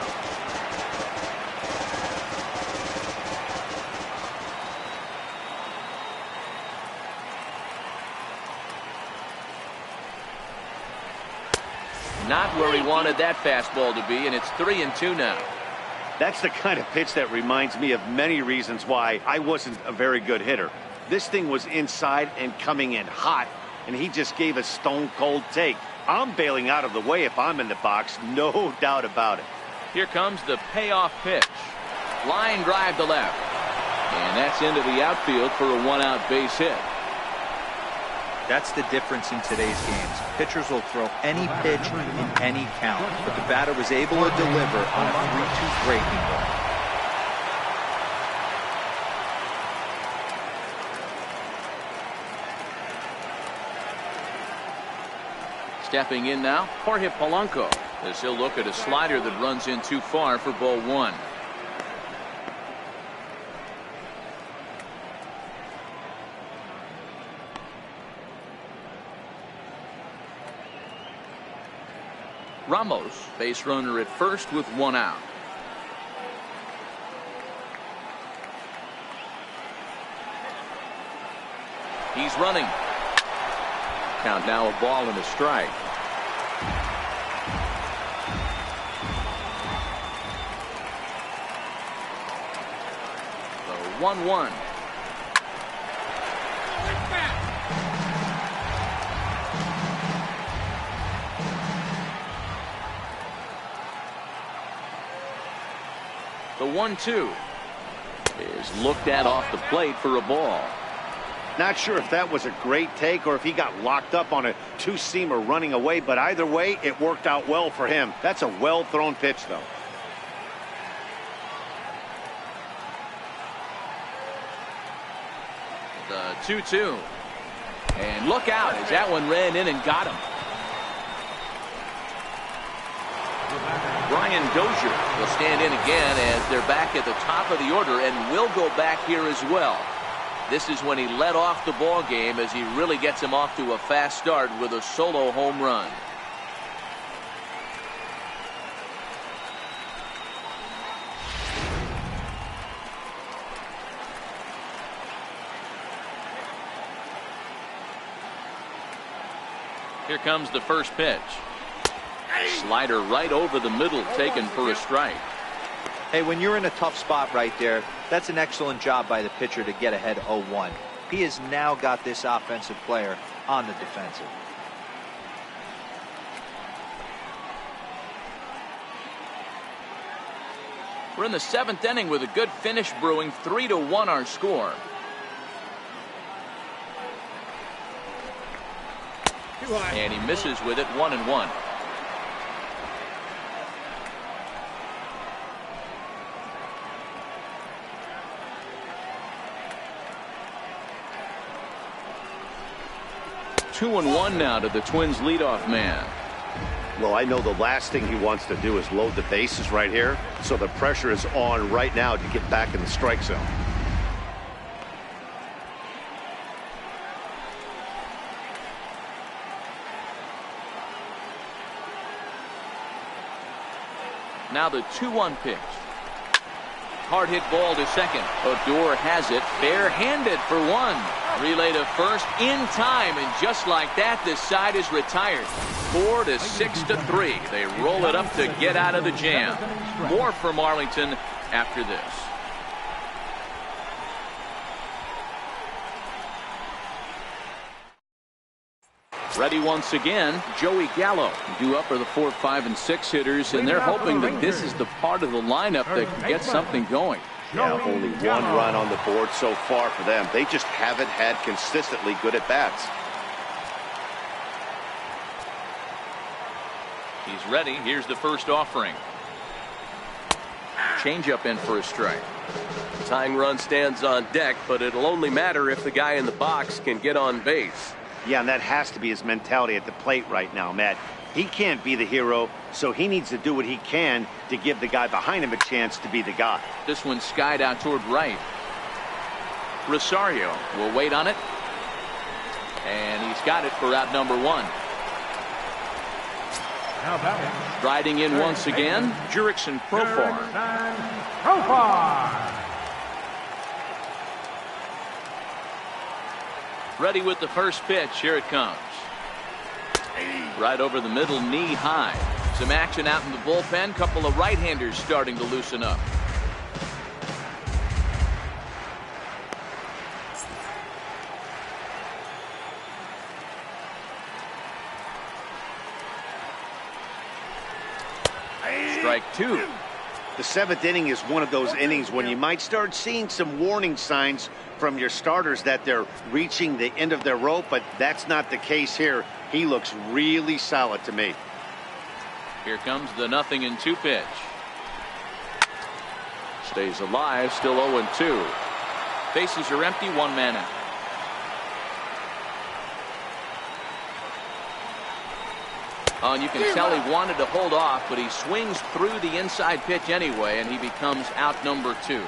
A: Not where he wanted that fastball to be, and it's 3-2 now.
B: That's the kind of pitch that reminds me of many reasons why I wasn't a very good hitter. This thing was inside and coming in hot, and he just gave a stone-cold take. I'm bailing out of the way if I'm in the box, no doubt about it.
A: Here comes the payoff pitch. Line drive to left. And that's into the outfield for a 1-out base hit.
D: That's the difference in today's games. Pitchers will throw any pitch in any count, but the batter was able to deliver on a 3-2 breaking ball.
A: Stepping in now, Jorge Polanco, as he'll look at a slider that runs in too far for ball 1. Ramos, base runner at first with 1 out. He's running. Count now, a ball and a strike. The 1-1. The 1-2 is looked at off the plate for a ball.
B: Not sure if that was a great take or if he got locked up on a 2-seamer running away, but either way, it worked out well for him. That's a well-thrown pitch, though.
A: The 2-2. And look out as that one ran in and got him. Brian Dozier will stand in again as they're back at the top of the order and will go back here as well. This is when he led off the ball game as he really gets him off to a fast start with a solo home run. Here comes the first pitch. Slider right over the middle, taken for a strike.
D: Hey, when you're in a tough spot right there, that's an excellent job by the pitcher to get ahead 0-1. He has now got this offensive player on the defensive.
A: We're in the 7th inning with a good finish brewing. 3-1 our score. And he misses with it. 1-1. Two and 1 now to the Twins leadoff man.
C: Well, I know the last thing he wants to do is load the bases right here, so the pressure is on right now to get back in the strike zone.
A: Now the 2-1 pitch. Hard hit ball to second. Odor has it barehanded for 1. Relay to first in time, and just like that, this side is retired. 4 to 6 to 3. They roll it up to get out of the jam. More from Arlington after this. Ready once again, Joey Gallo. Due up are the 4, 5, and 6 hitters, and they're hoping that this is the part of the lineup that can get something going.
B: Yeah, only one run on the board so far for them. They just haven't had consistently good at-bats.
A: He's ready. Here's the first offering. Changeup in for a strike.
F: Tying run stands on deck, but it'll only matter if the guy in the box can get on base.
B: Yeah, and that has to be his mentality at the plate right now, Matt. He can't be the hero, so he needs to do what he can to give the guy behind him a chance to be the guy.
A: This one skied out toward right. Rosario will wait on it. And he's got it for out number 1. Riding in once again, Jurickson Profar. Ready with the first pitch. Here it comes. Right over the middle, knee high. Some action out in the bullpen. Couple of right-handers starting to loosen up. Strike 2.
C: The 7th inning is one of those innings when you might start seeing some warning signs from your starters that they're reaching the end of their rope, but that's not the case here. He looks really solid to me.
A: Here comes the 0-2 pitch.
F: Stays alive, still 0-2.
A: Bases are empty, 1 man out. Oh, and you can tell he wanted to hold off, but he swings through the inside pitch anyway, and he becomes out number 2.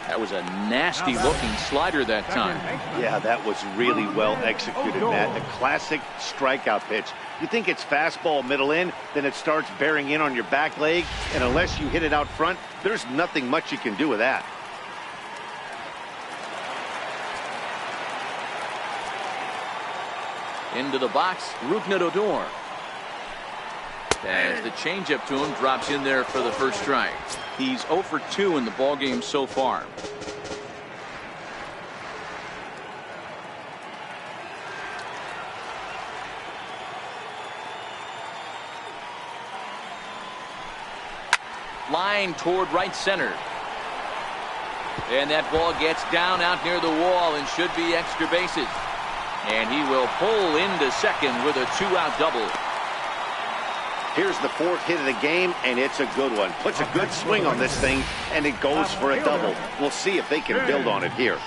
A: That was a nasty looking slider that time.
B: Yeah, that was really well executed, Matt. A classic strikeout pitch. You think it's fastball middle in, then it starts bearing in on your back leg, and unless you hit it out front, there's nothing much you can do with that.
A: Into the box, Rougned Odor. As the changeup to him drops in there for the first strike. He's 0 for 2 in the ballgame so far. Line toward right center. And that ball gets down out near the wall and should be extra bases. And he will pull into second with a 2-out double.
B: Here's the 4th hit of the game, and it's a good one. Puts a good swing on this thing, and it goes for a double. We'll see if they can build on it here.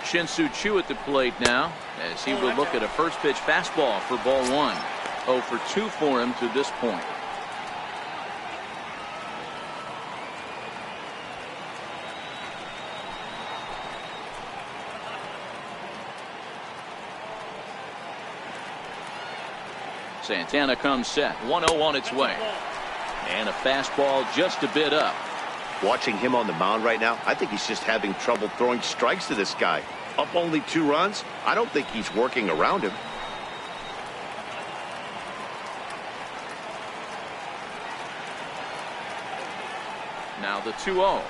A: Shin-Soo Choo at the plate now, as he will look at a first pitch fastball for ball 1. 0 for 2 for him to this point. Santana comes set. 1-0 on its way. And a fastball just a bit up.
B: Watching him on the mound right now, I think he's just having trouble throwing strikes to this guy. Up only 2 runs, I don't think he's working around him.
A: Now the 2-0.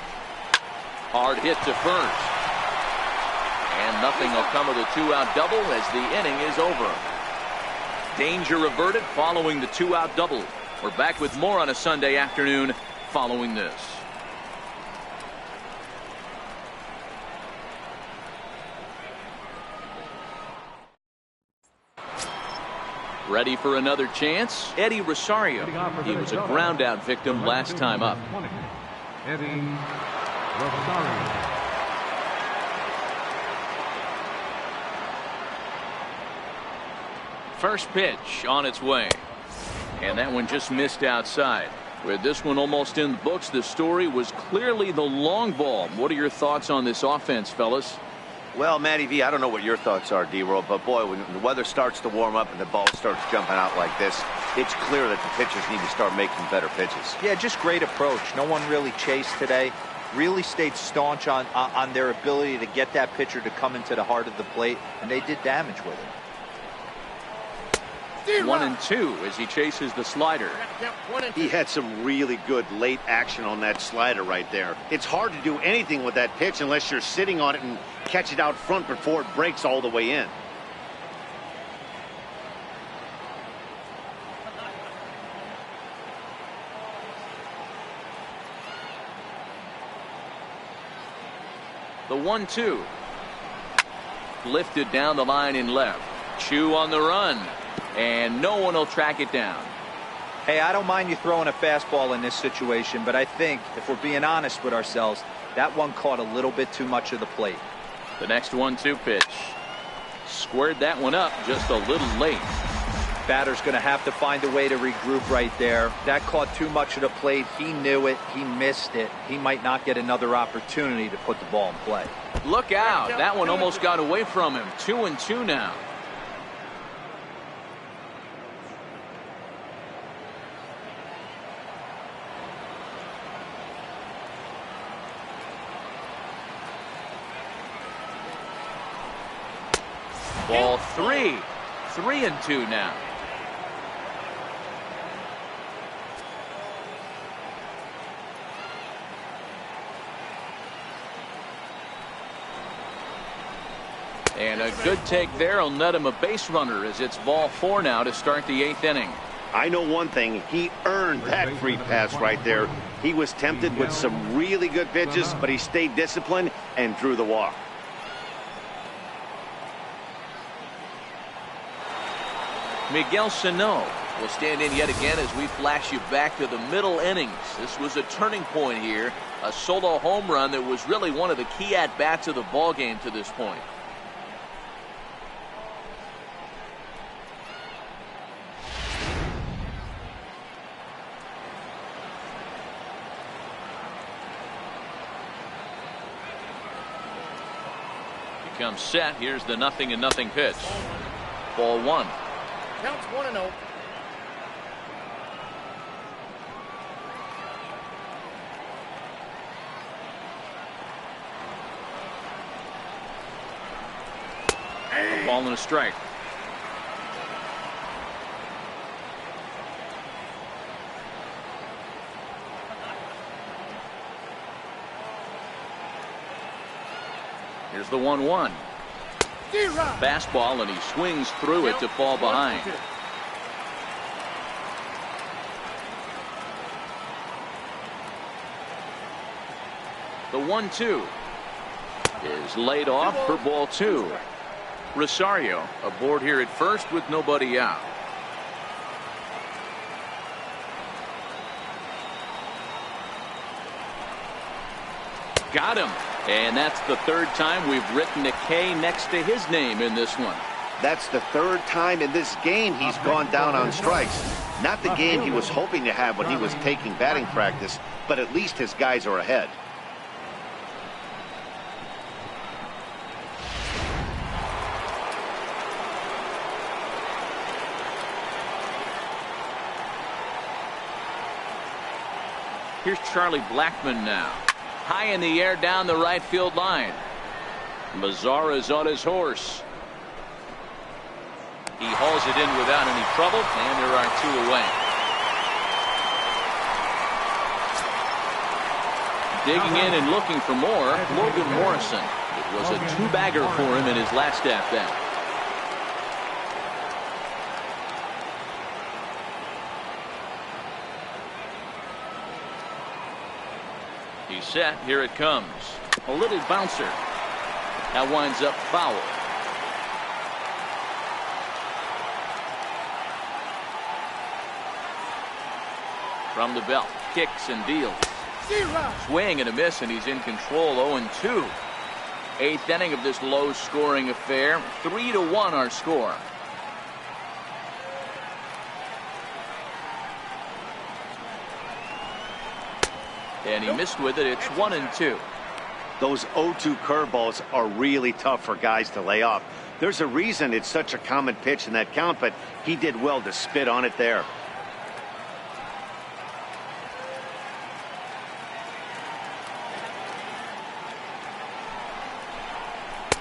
A: Hard hit to first. And nothing will come of the 2-out double as the inning is over. Danger averted following the 2-out double. We're back with more on a Sunday afternoon following this. Ready for another chance? Eddie Rosario. He was a ground out victim last time up.
E: Eddie Rosario.
A: First pitch on its way. And that one just missed outside. With this one almost in the books, the story was clearly the long ball. What are your thoughts on this offense, fellas?
C: Well, Matty V, I don't know what your thoughts are, D-Roll, but boy, when the weather starts to warm up and the ball starts jumping out like this, it's clear that the pitchers need to start making better pitches.
D: Yeah, just great approach. No one really chased today. Really stayed staunch on their ability to get that pitcher to come into the heart of the plate, and they did damage with it.
A: 1-2 as he chases the slider.
C: He had some really good late action on that slider right there. It's hard to do anything with that pitch unless you're sitting on it and catch it out front before it breaks all the way in.
A: The 1-2. Lifted down the line in left. Chu on the run. And no one will track it down.
D: Hey, I don't mind you throwing a fastball in this situation, but I think, if we're being honest with ourselves, that one caught a little bit too much of the plate.
A: The next 1-2 pitch. Squared that one up just a little late.
D: Batter's going to have to find a way to regroup right there. That caught too much of the plate. He knew it. He missed it. He might not get another opportunity to put the ball in play.
A: Look out. That one almost got away from him. 2-2 now. Ball 3. 3-2 now. And a good take there will net him a base runner as it's ball 4 now to start the 8th inning.
C: I know one thing. He earned that free pass right there. He was tempted with some really good pitches, but he stayed disciplined and drew the walk.
A: Miguel Sano will stand in yet again as we flash you back to the middle innings. This was a turning point here. A solo home run that was really one of the key at-bats of the ball game to this point. He comes set. Here's the 0-0 pitch. Ball 1.
G: Counts 1-0.
A: A ball and a strike. Here's the 1-1. Fastball, and he swings through it to fall behind. The 1-2 is laid off for ball 2. Rosario aboard here at first with nobody out. Got him. And that's the 3rd time we've written a K next to his name in this one.
C: That's the 3rd time in this game he's gone down on strikes. Not the game he was hoping to have when he was taking batting practice, but at least his guys are ahead.
A: Here's Charlie Blackmon now. High in the air down the right field line. Mazara's on his horse. He hauls it in without any trouble, and there are 2 away. Digging in and looking for more, Logan Morrison. It was a 2-bagger for him in his last at-bat. He's set. Here it comes. A little bouncer. That winds up foul. From the belt. Kicks and deals. Swing and a miss, and he's in control. 0-2. 8th inning of this low-scoring affair. 3-1 our score. And he missed with it. It's 1-2.
B: Those 0-2 curveballs are really tough for guys to lay off. There's a reason it's such a common pitch in that count, but he did well to spit on it there.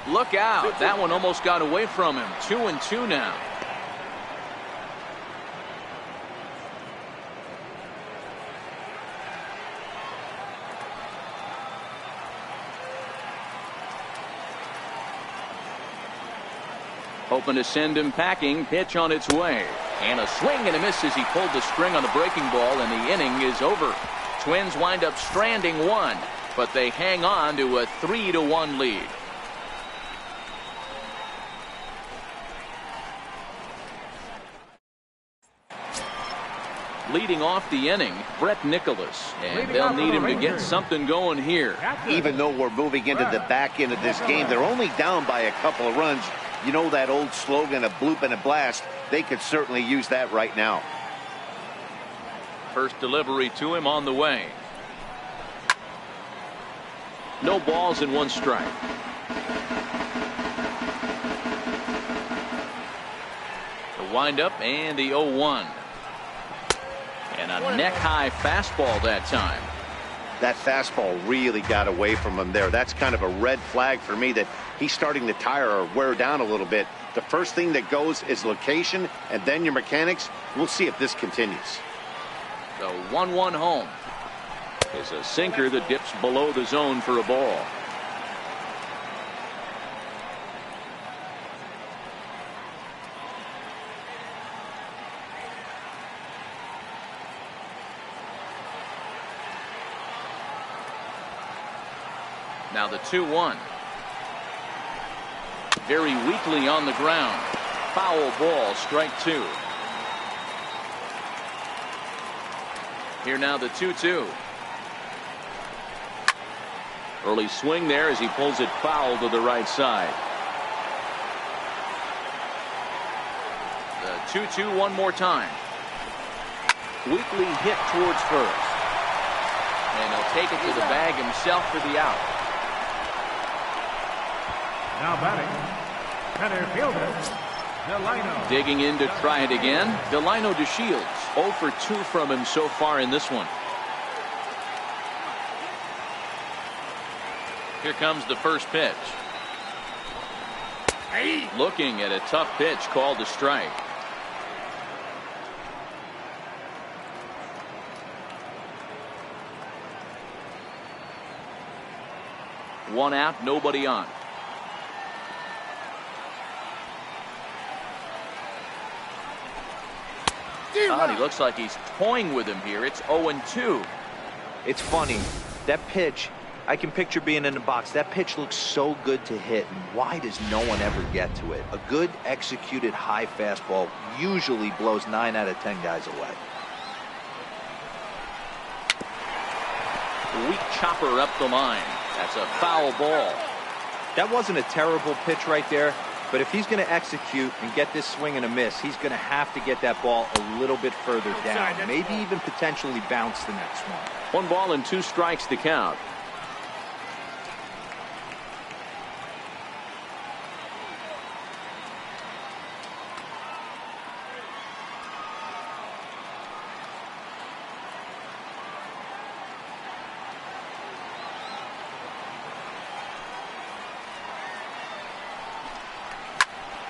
A: Look out. That one almost got away from him. 2-2 now. Hoping to send him packing. Pitch on its way. And a swing and a miss as he pulled the string on the breaking ball, and the inning is over. Twins wind up stranding one, but they hang on to a 3-1 lead. Leading off the inning, Brett Nicholas, and they'll need him to get something going here.
B: Even though we're moving into the back end of this game, they're only down by a couple of runs. You know that old slogan, a bloop and a blast. They could certainly use that right now.
A: First delivery to him on the way. No balls and 1 strike. The windup and the 0-1. And a neck-high fastball that time.
B: That fastball really got away from him there. That's kind of a red flag for me that he's starting to tire or wear down a little bit. The first thing that goes is location, and then your mechanics. We'll see if this continues.
A: The 1-1 home is a sinker that dips below the zone for a ball. Now the 2-1. Very weakly on the ground. Foul ball, strike 2. Here now the 2-2. Early swing there as he pulls it foul to the right side. The 2-2 one more time. Weakly hit towards first. And he'll take it to the bag himself for the out.
E: Now batting, center fielder, Delino.
A: Digging in to try it again. Delino to Shields. 0 for 2 from him so far in this one. Here comes the first pitch. Looking at a tough pitch called a strike. One out, nobody on. He looks like he's toying with him here. It's 0-2.
D: It's funny. That pitch, I can picture being in the box. That pitch looks so good to hit, and why does no one ever get to it? A good executed high fastball usually blows 9 out of 10 guys away.
A: Weak chopper up the line. That's a foul ball.
D: That wasn't a terrible pitch right there, but if he's going to execute and get this swing and a miss, he's going to have to get that ball a little bit further down, maybe even potentially bounce the next one.
A: 1 ball and 2 strikes to count.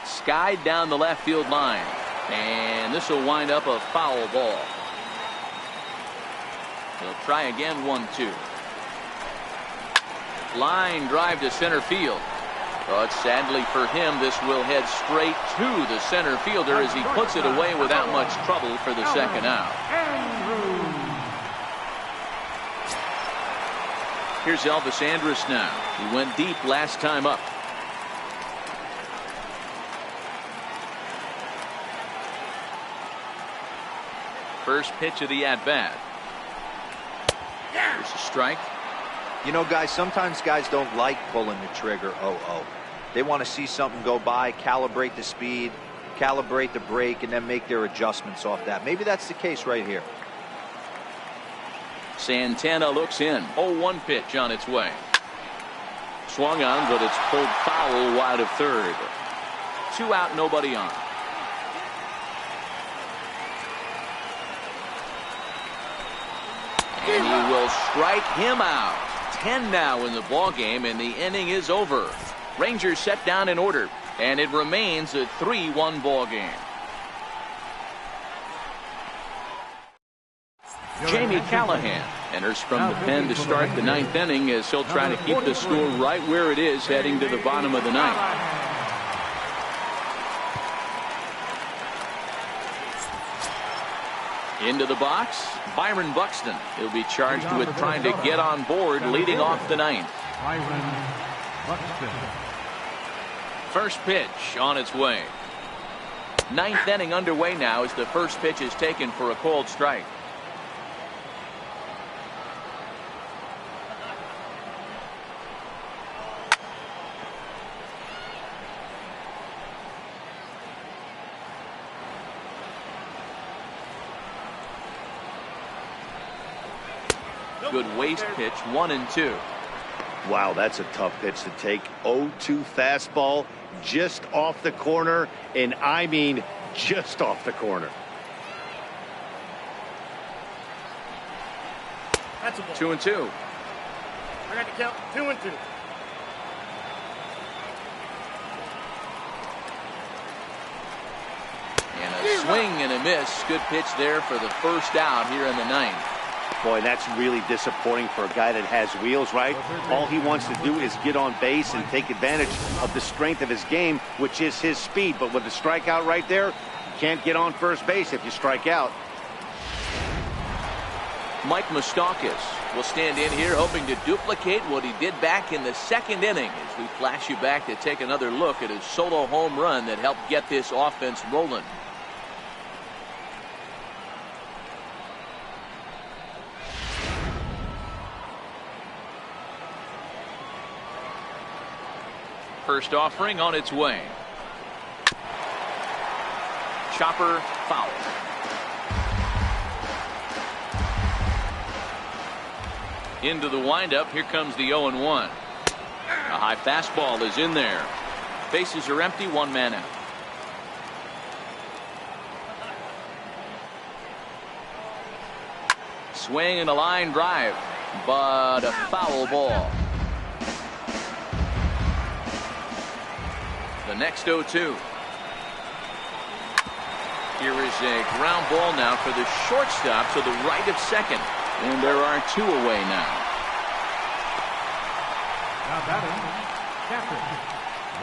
A: Skied down the left field line, and this will wind up a foul ball. He'll try again. 1-2. Line drive to center field, but sadly for him this will head straight to the center fielder as he puts it away without much trouble for the second out. Here's Elvis Andrus now. He went deep last time up. First pitch of the at-bat. There's a strike.
D: You know, guys, sometimes guys don't like pulling the trigger 0-0. They want to see something go by, calibrate the speed, calibrate the brake, and then make their adjustments off that. Maybe that's the case right here.
A: Santana looks in. 0-1 pitch on its way. Swung on, but it's pulled foul wide of third. 2 out, nobody on. And he will strike him out. 10 now in the ball game, and the inning is over. Rangers set down in order, and it remains a 3-1 ball game. Jamie Callahan enters from the pen to start the 9th inning as he'll try to keep the score right where it is heading to the bottom of the 9th. Into the box, Byron Buxton. He'll be charged with trying to get on board leading off the 9th.
E: Byron Buxton.
A: First pitch on its way. 9th inning underway now as the first pitch is taken for a called strike. Good waist pitch, 1-2.
C: Wow, that's a tough pitch to take. 0-2 fastball just off the corner, and I mean just off the corner.
G: That's a ball.
A: 2-2.
G: I got to count 2-2.
A: And a swing and a miss. Good pitch there for the first out here in the 9th.
B: Boy, that's really disappointing for a guy that has wheels, right? All he wants to do is get on base and take advantage of the strength of his game, which is his speed. But with the strikeout right there, you can't get on first base if you strike out.
A: Mike Moustakas will stand in here hoping to duplicate what he did back in the 2nd inning as we flash you back to take another look at his solo home run that helped get this offense rolling. First offering on its way. Chopper foul. Into the windup. Here comes the 0-1. A high fastball is in there. Bases are empty. 1 man out. Swing and a line drive, but a foul ball. The next 0-2. Here is a ground ball now for the shortstop to the right of second. And there are 2 away now.
E: Now batting, catcher,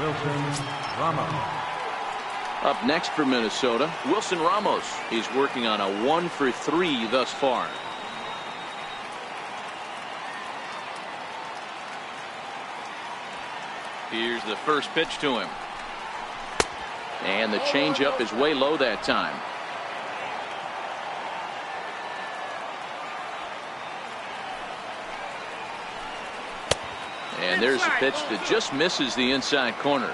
E: Wilson Ramos.
A: Up next for Minnesota, Wilson Ramos. He's working on a 1-for-3 thus far. Here's the first pitch to him. And the changeup is way low that time. And there's a pitch that just misses the inside corner.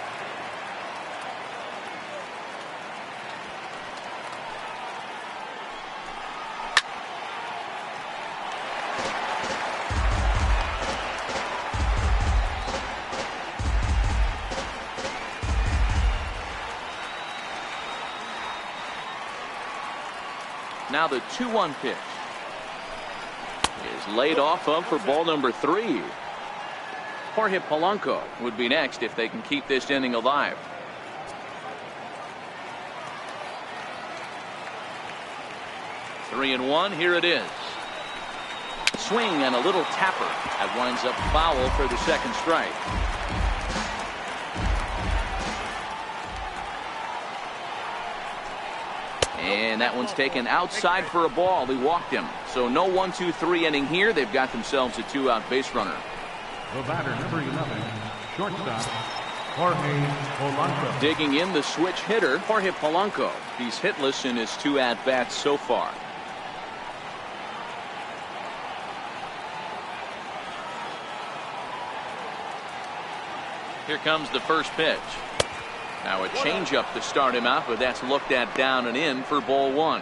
A: Now the 2-1 pitch is laid off of for ball number 3. Jorge Polanco would be next if they can keep this inning alive. Three and 1. Here it is. Swing and a little tapper. That winds up foul for the second strike. And that one's taken outside for a ball. He walked him. So no 1-2-3 inning here. They've got themselves a 2-out base runner.
E: The batter, number 11, shortstop, Jorge Polanco.
A: Digging in the switch hitter, Jorge Polanco. He's hitless in his 2 at-bats so far. Here comes the first pitch. Now a changeup to start him out, but that's looked at down and in for ball 1.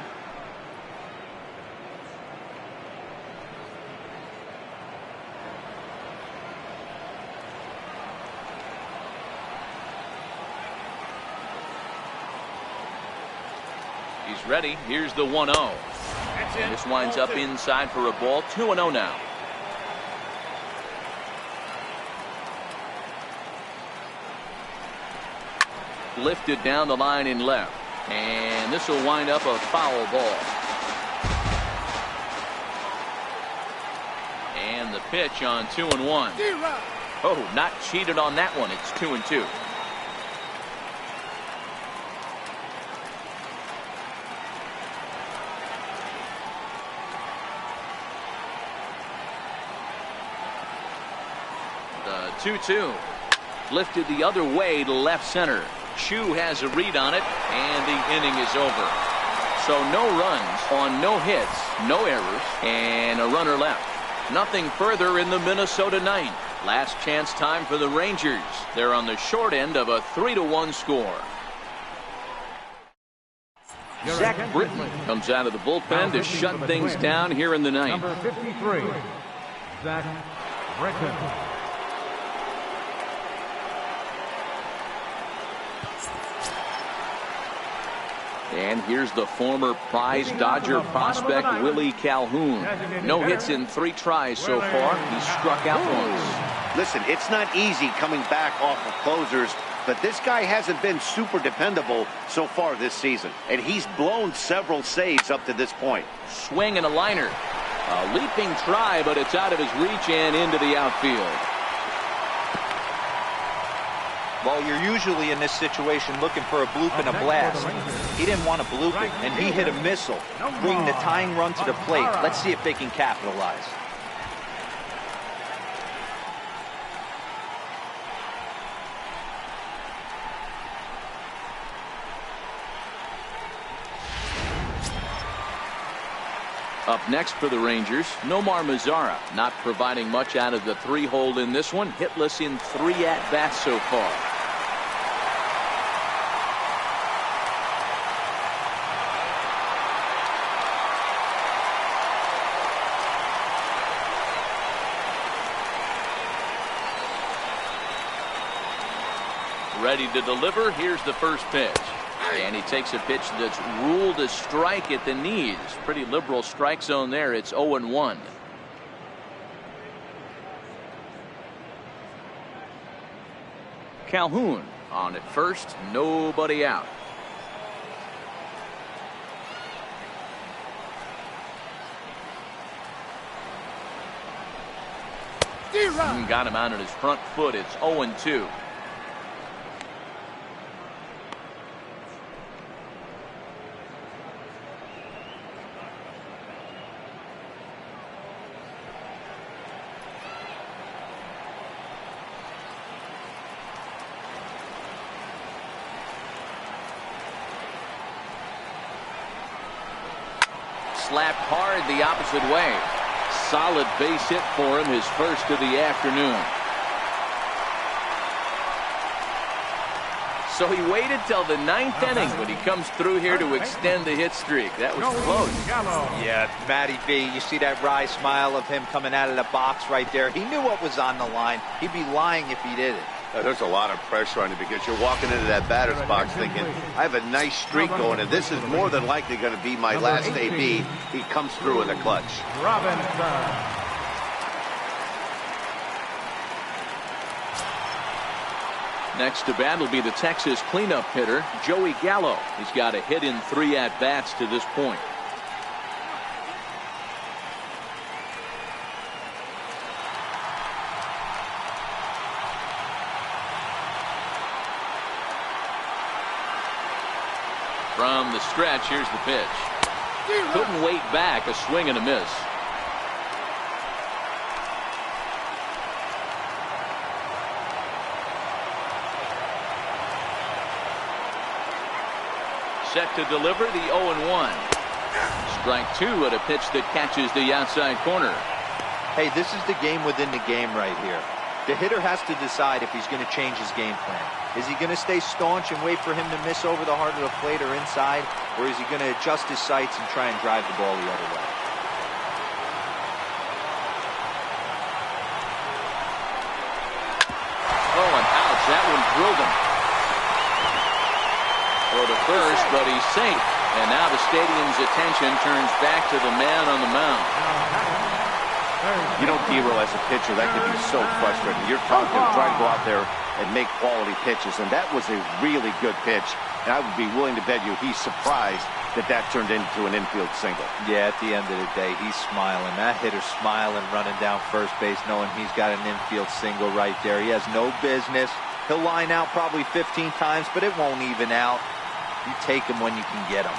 A: He's ready. Here's the 1-0. And this winds up inside for a ball. 2-0 now. Lifted down the line in left. And this will wind up a foul ball. And the pitch on 2-1. Oh, not cheated on that one. It's 2-2. The 2-2. Lifted the other way to left center. Chu has a read on it, and the inning is over. So no runs on no hits, no errors, and a runner left. Nothing further in the Minnesota ninth. Last chance time for the Rangers. They're on the short end of a 3-1 score. Zach Britton comes out of the bullpen to shut things down here in the ninth.
E: Number 53, Zach Britton.
A: And here's the former prize Dodger prospect Willie Calhoun. No hits in 3 tries so far. He struck out once.
B: Listen, it's not easy coming back off of closers, but this guy hasn't been super dependable so far this season. And he's blown several saves up to this point.
A: Swing and a liner. A leaping try, but it's out of his reach and into the outfield.
D: Well, you're usually in this situation looking for a bloop and a blast. He didn't want a bloop it, and he hit a missile, bringing the tying run to the plate. Let's see if they can capitalize.
A: Up next for the Rangers, Nomar Mazara, not providing much out of the 3-hole in this one. Hitless in 3 at-bats so far. Ready to deliver. Here's the first pitch. And he takes a pitch that's ruled a strike at the knees. Pretty liberal strike zone there. It's 0-1. Calhoun on at first. Nobody out. Got him out on his front foot. It's 0-2. Slapped hard the opposite way. Solid base hit for him, his first of the afternoon. So he waited till the 9th inning when he comes through here to extend the hit streak. That was close.
D: Yeah, Matty B, you see that wry smile of him coming out of the box right there. He knew what was on the line. He'd be lying if he did it.
C: There's a lot of pressure on you because you're walking into that batter's box thinking, I have a nice streak going, and this is more than likely going to be my last AB. He comes through in the clutch.
E: Robinson.
A: Next to bat will be the Texas cleanup hitter, Joey Gallo. He's got a hit in 3 at-bats to this point. From the stretch, here's the pitch. Couldn't wait back, a swing and a miss. Set to deliver the 0-1. Strike 2 at a pitch that catches the outside corner.
D: Hey, this is the game within the game right here. The hitter has to decide if he's going to change his game plan. Is he going to stay staunch and wait for him to miss over the heart of the plate or inside? Or is he going to adjust his sights and try and drive the ball the other way?
A: Oh, and ouch. That one drilled him. Throw to first, but he's safe. And now the stadium's attention turns back to the man on the mound.
B: You know, Dero, as a pitcher, that can be so frustrating. You're trying to go out there and make quality pitches, and that was a really good pitch. And I would be willing to bet you he's surprised that that turned into an infield single.
D: Yeah, at the end of the day, he's smiling. That hitter's smiling, running down first base, knowing he's got an infield single right there. He has no business. He'll line out probably 15 times, but it won't even out. You take him when you can get him.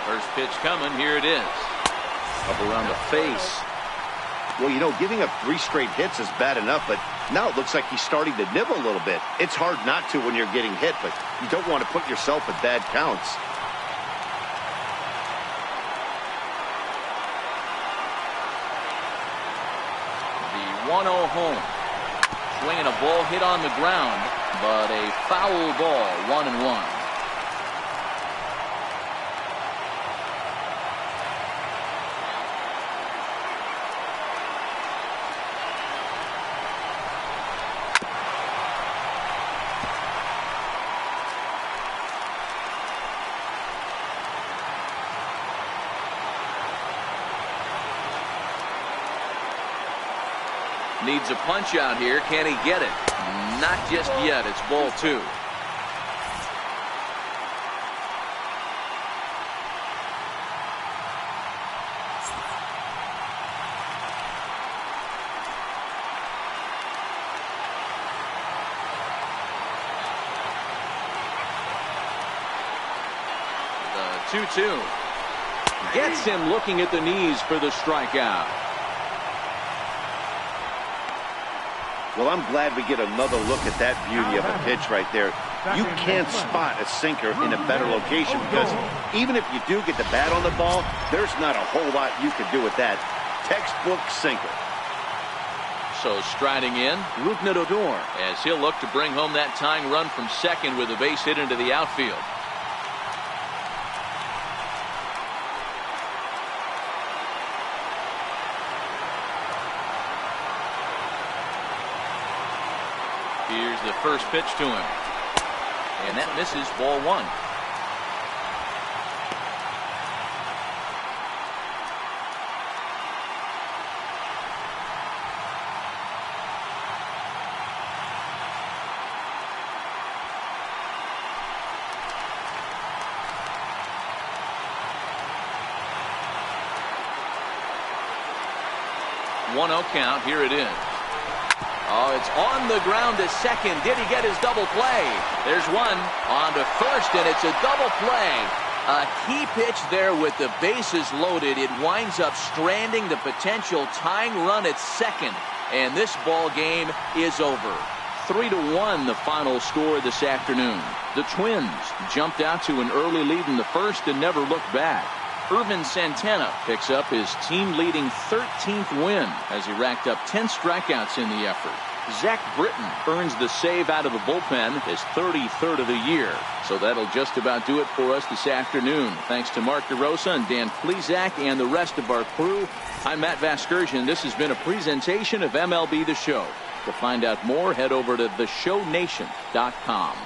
A: First pitch coming. Here it is. Up around the face.
C: Well, you know, giving up 3 straight hits is bad enough, but now it looks like he's starting to nibble a little bit. It's hard not to when you're getting hit, but you don't want to put yourself at bad counts.
A: The 1-0 home. Swinging a ball hit on the ground, but a foul ball, 1-1. Needs a punch out here. Can he get it? Not just yet. It's ball 2. The 2-2. Gets him looking at the knees for the strikeout.
C: Well, I'm glad we get another look at that beauty of a pitch right there. You can't spot a sinker in a better location because even if you do get the bat on the ball, there's not a whole lot you can do with that. Textbook sinker.
A: So striding in, Rougned Odor, as he'll look to bring home that tying run from second with a base hit into the outfield. Here's the first pitch to him. And that misses, ball 1. One 0 count. Here it is. Oh, it's on the ground to second. Did he get his double play? There's one on to first, and it's a double play. A key pitch there with the bases loaded. It winds up stranding the potential tying run at second, and this ball game is over. 3-1 the final score this afternoon. The Twins jumped out to an early lead in the first and never looked back. Irvin Santana picks up his team-leading 13th win as he racked up 10 strikeouts in the effort. Zach Britton earns the save out of the bullpen, his 33rd of the year. So that'll just about do it for us this afternoon. Thanks to Mark DeRosa and Dan Plesac and the rest of our crew. I'm Matt Vasgersian. This has been a presentation of MLB The Show. To find out more, head over to theshownation.com.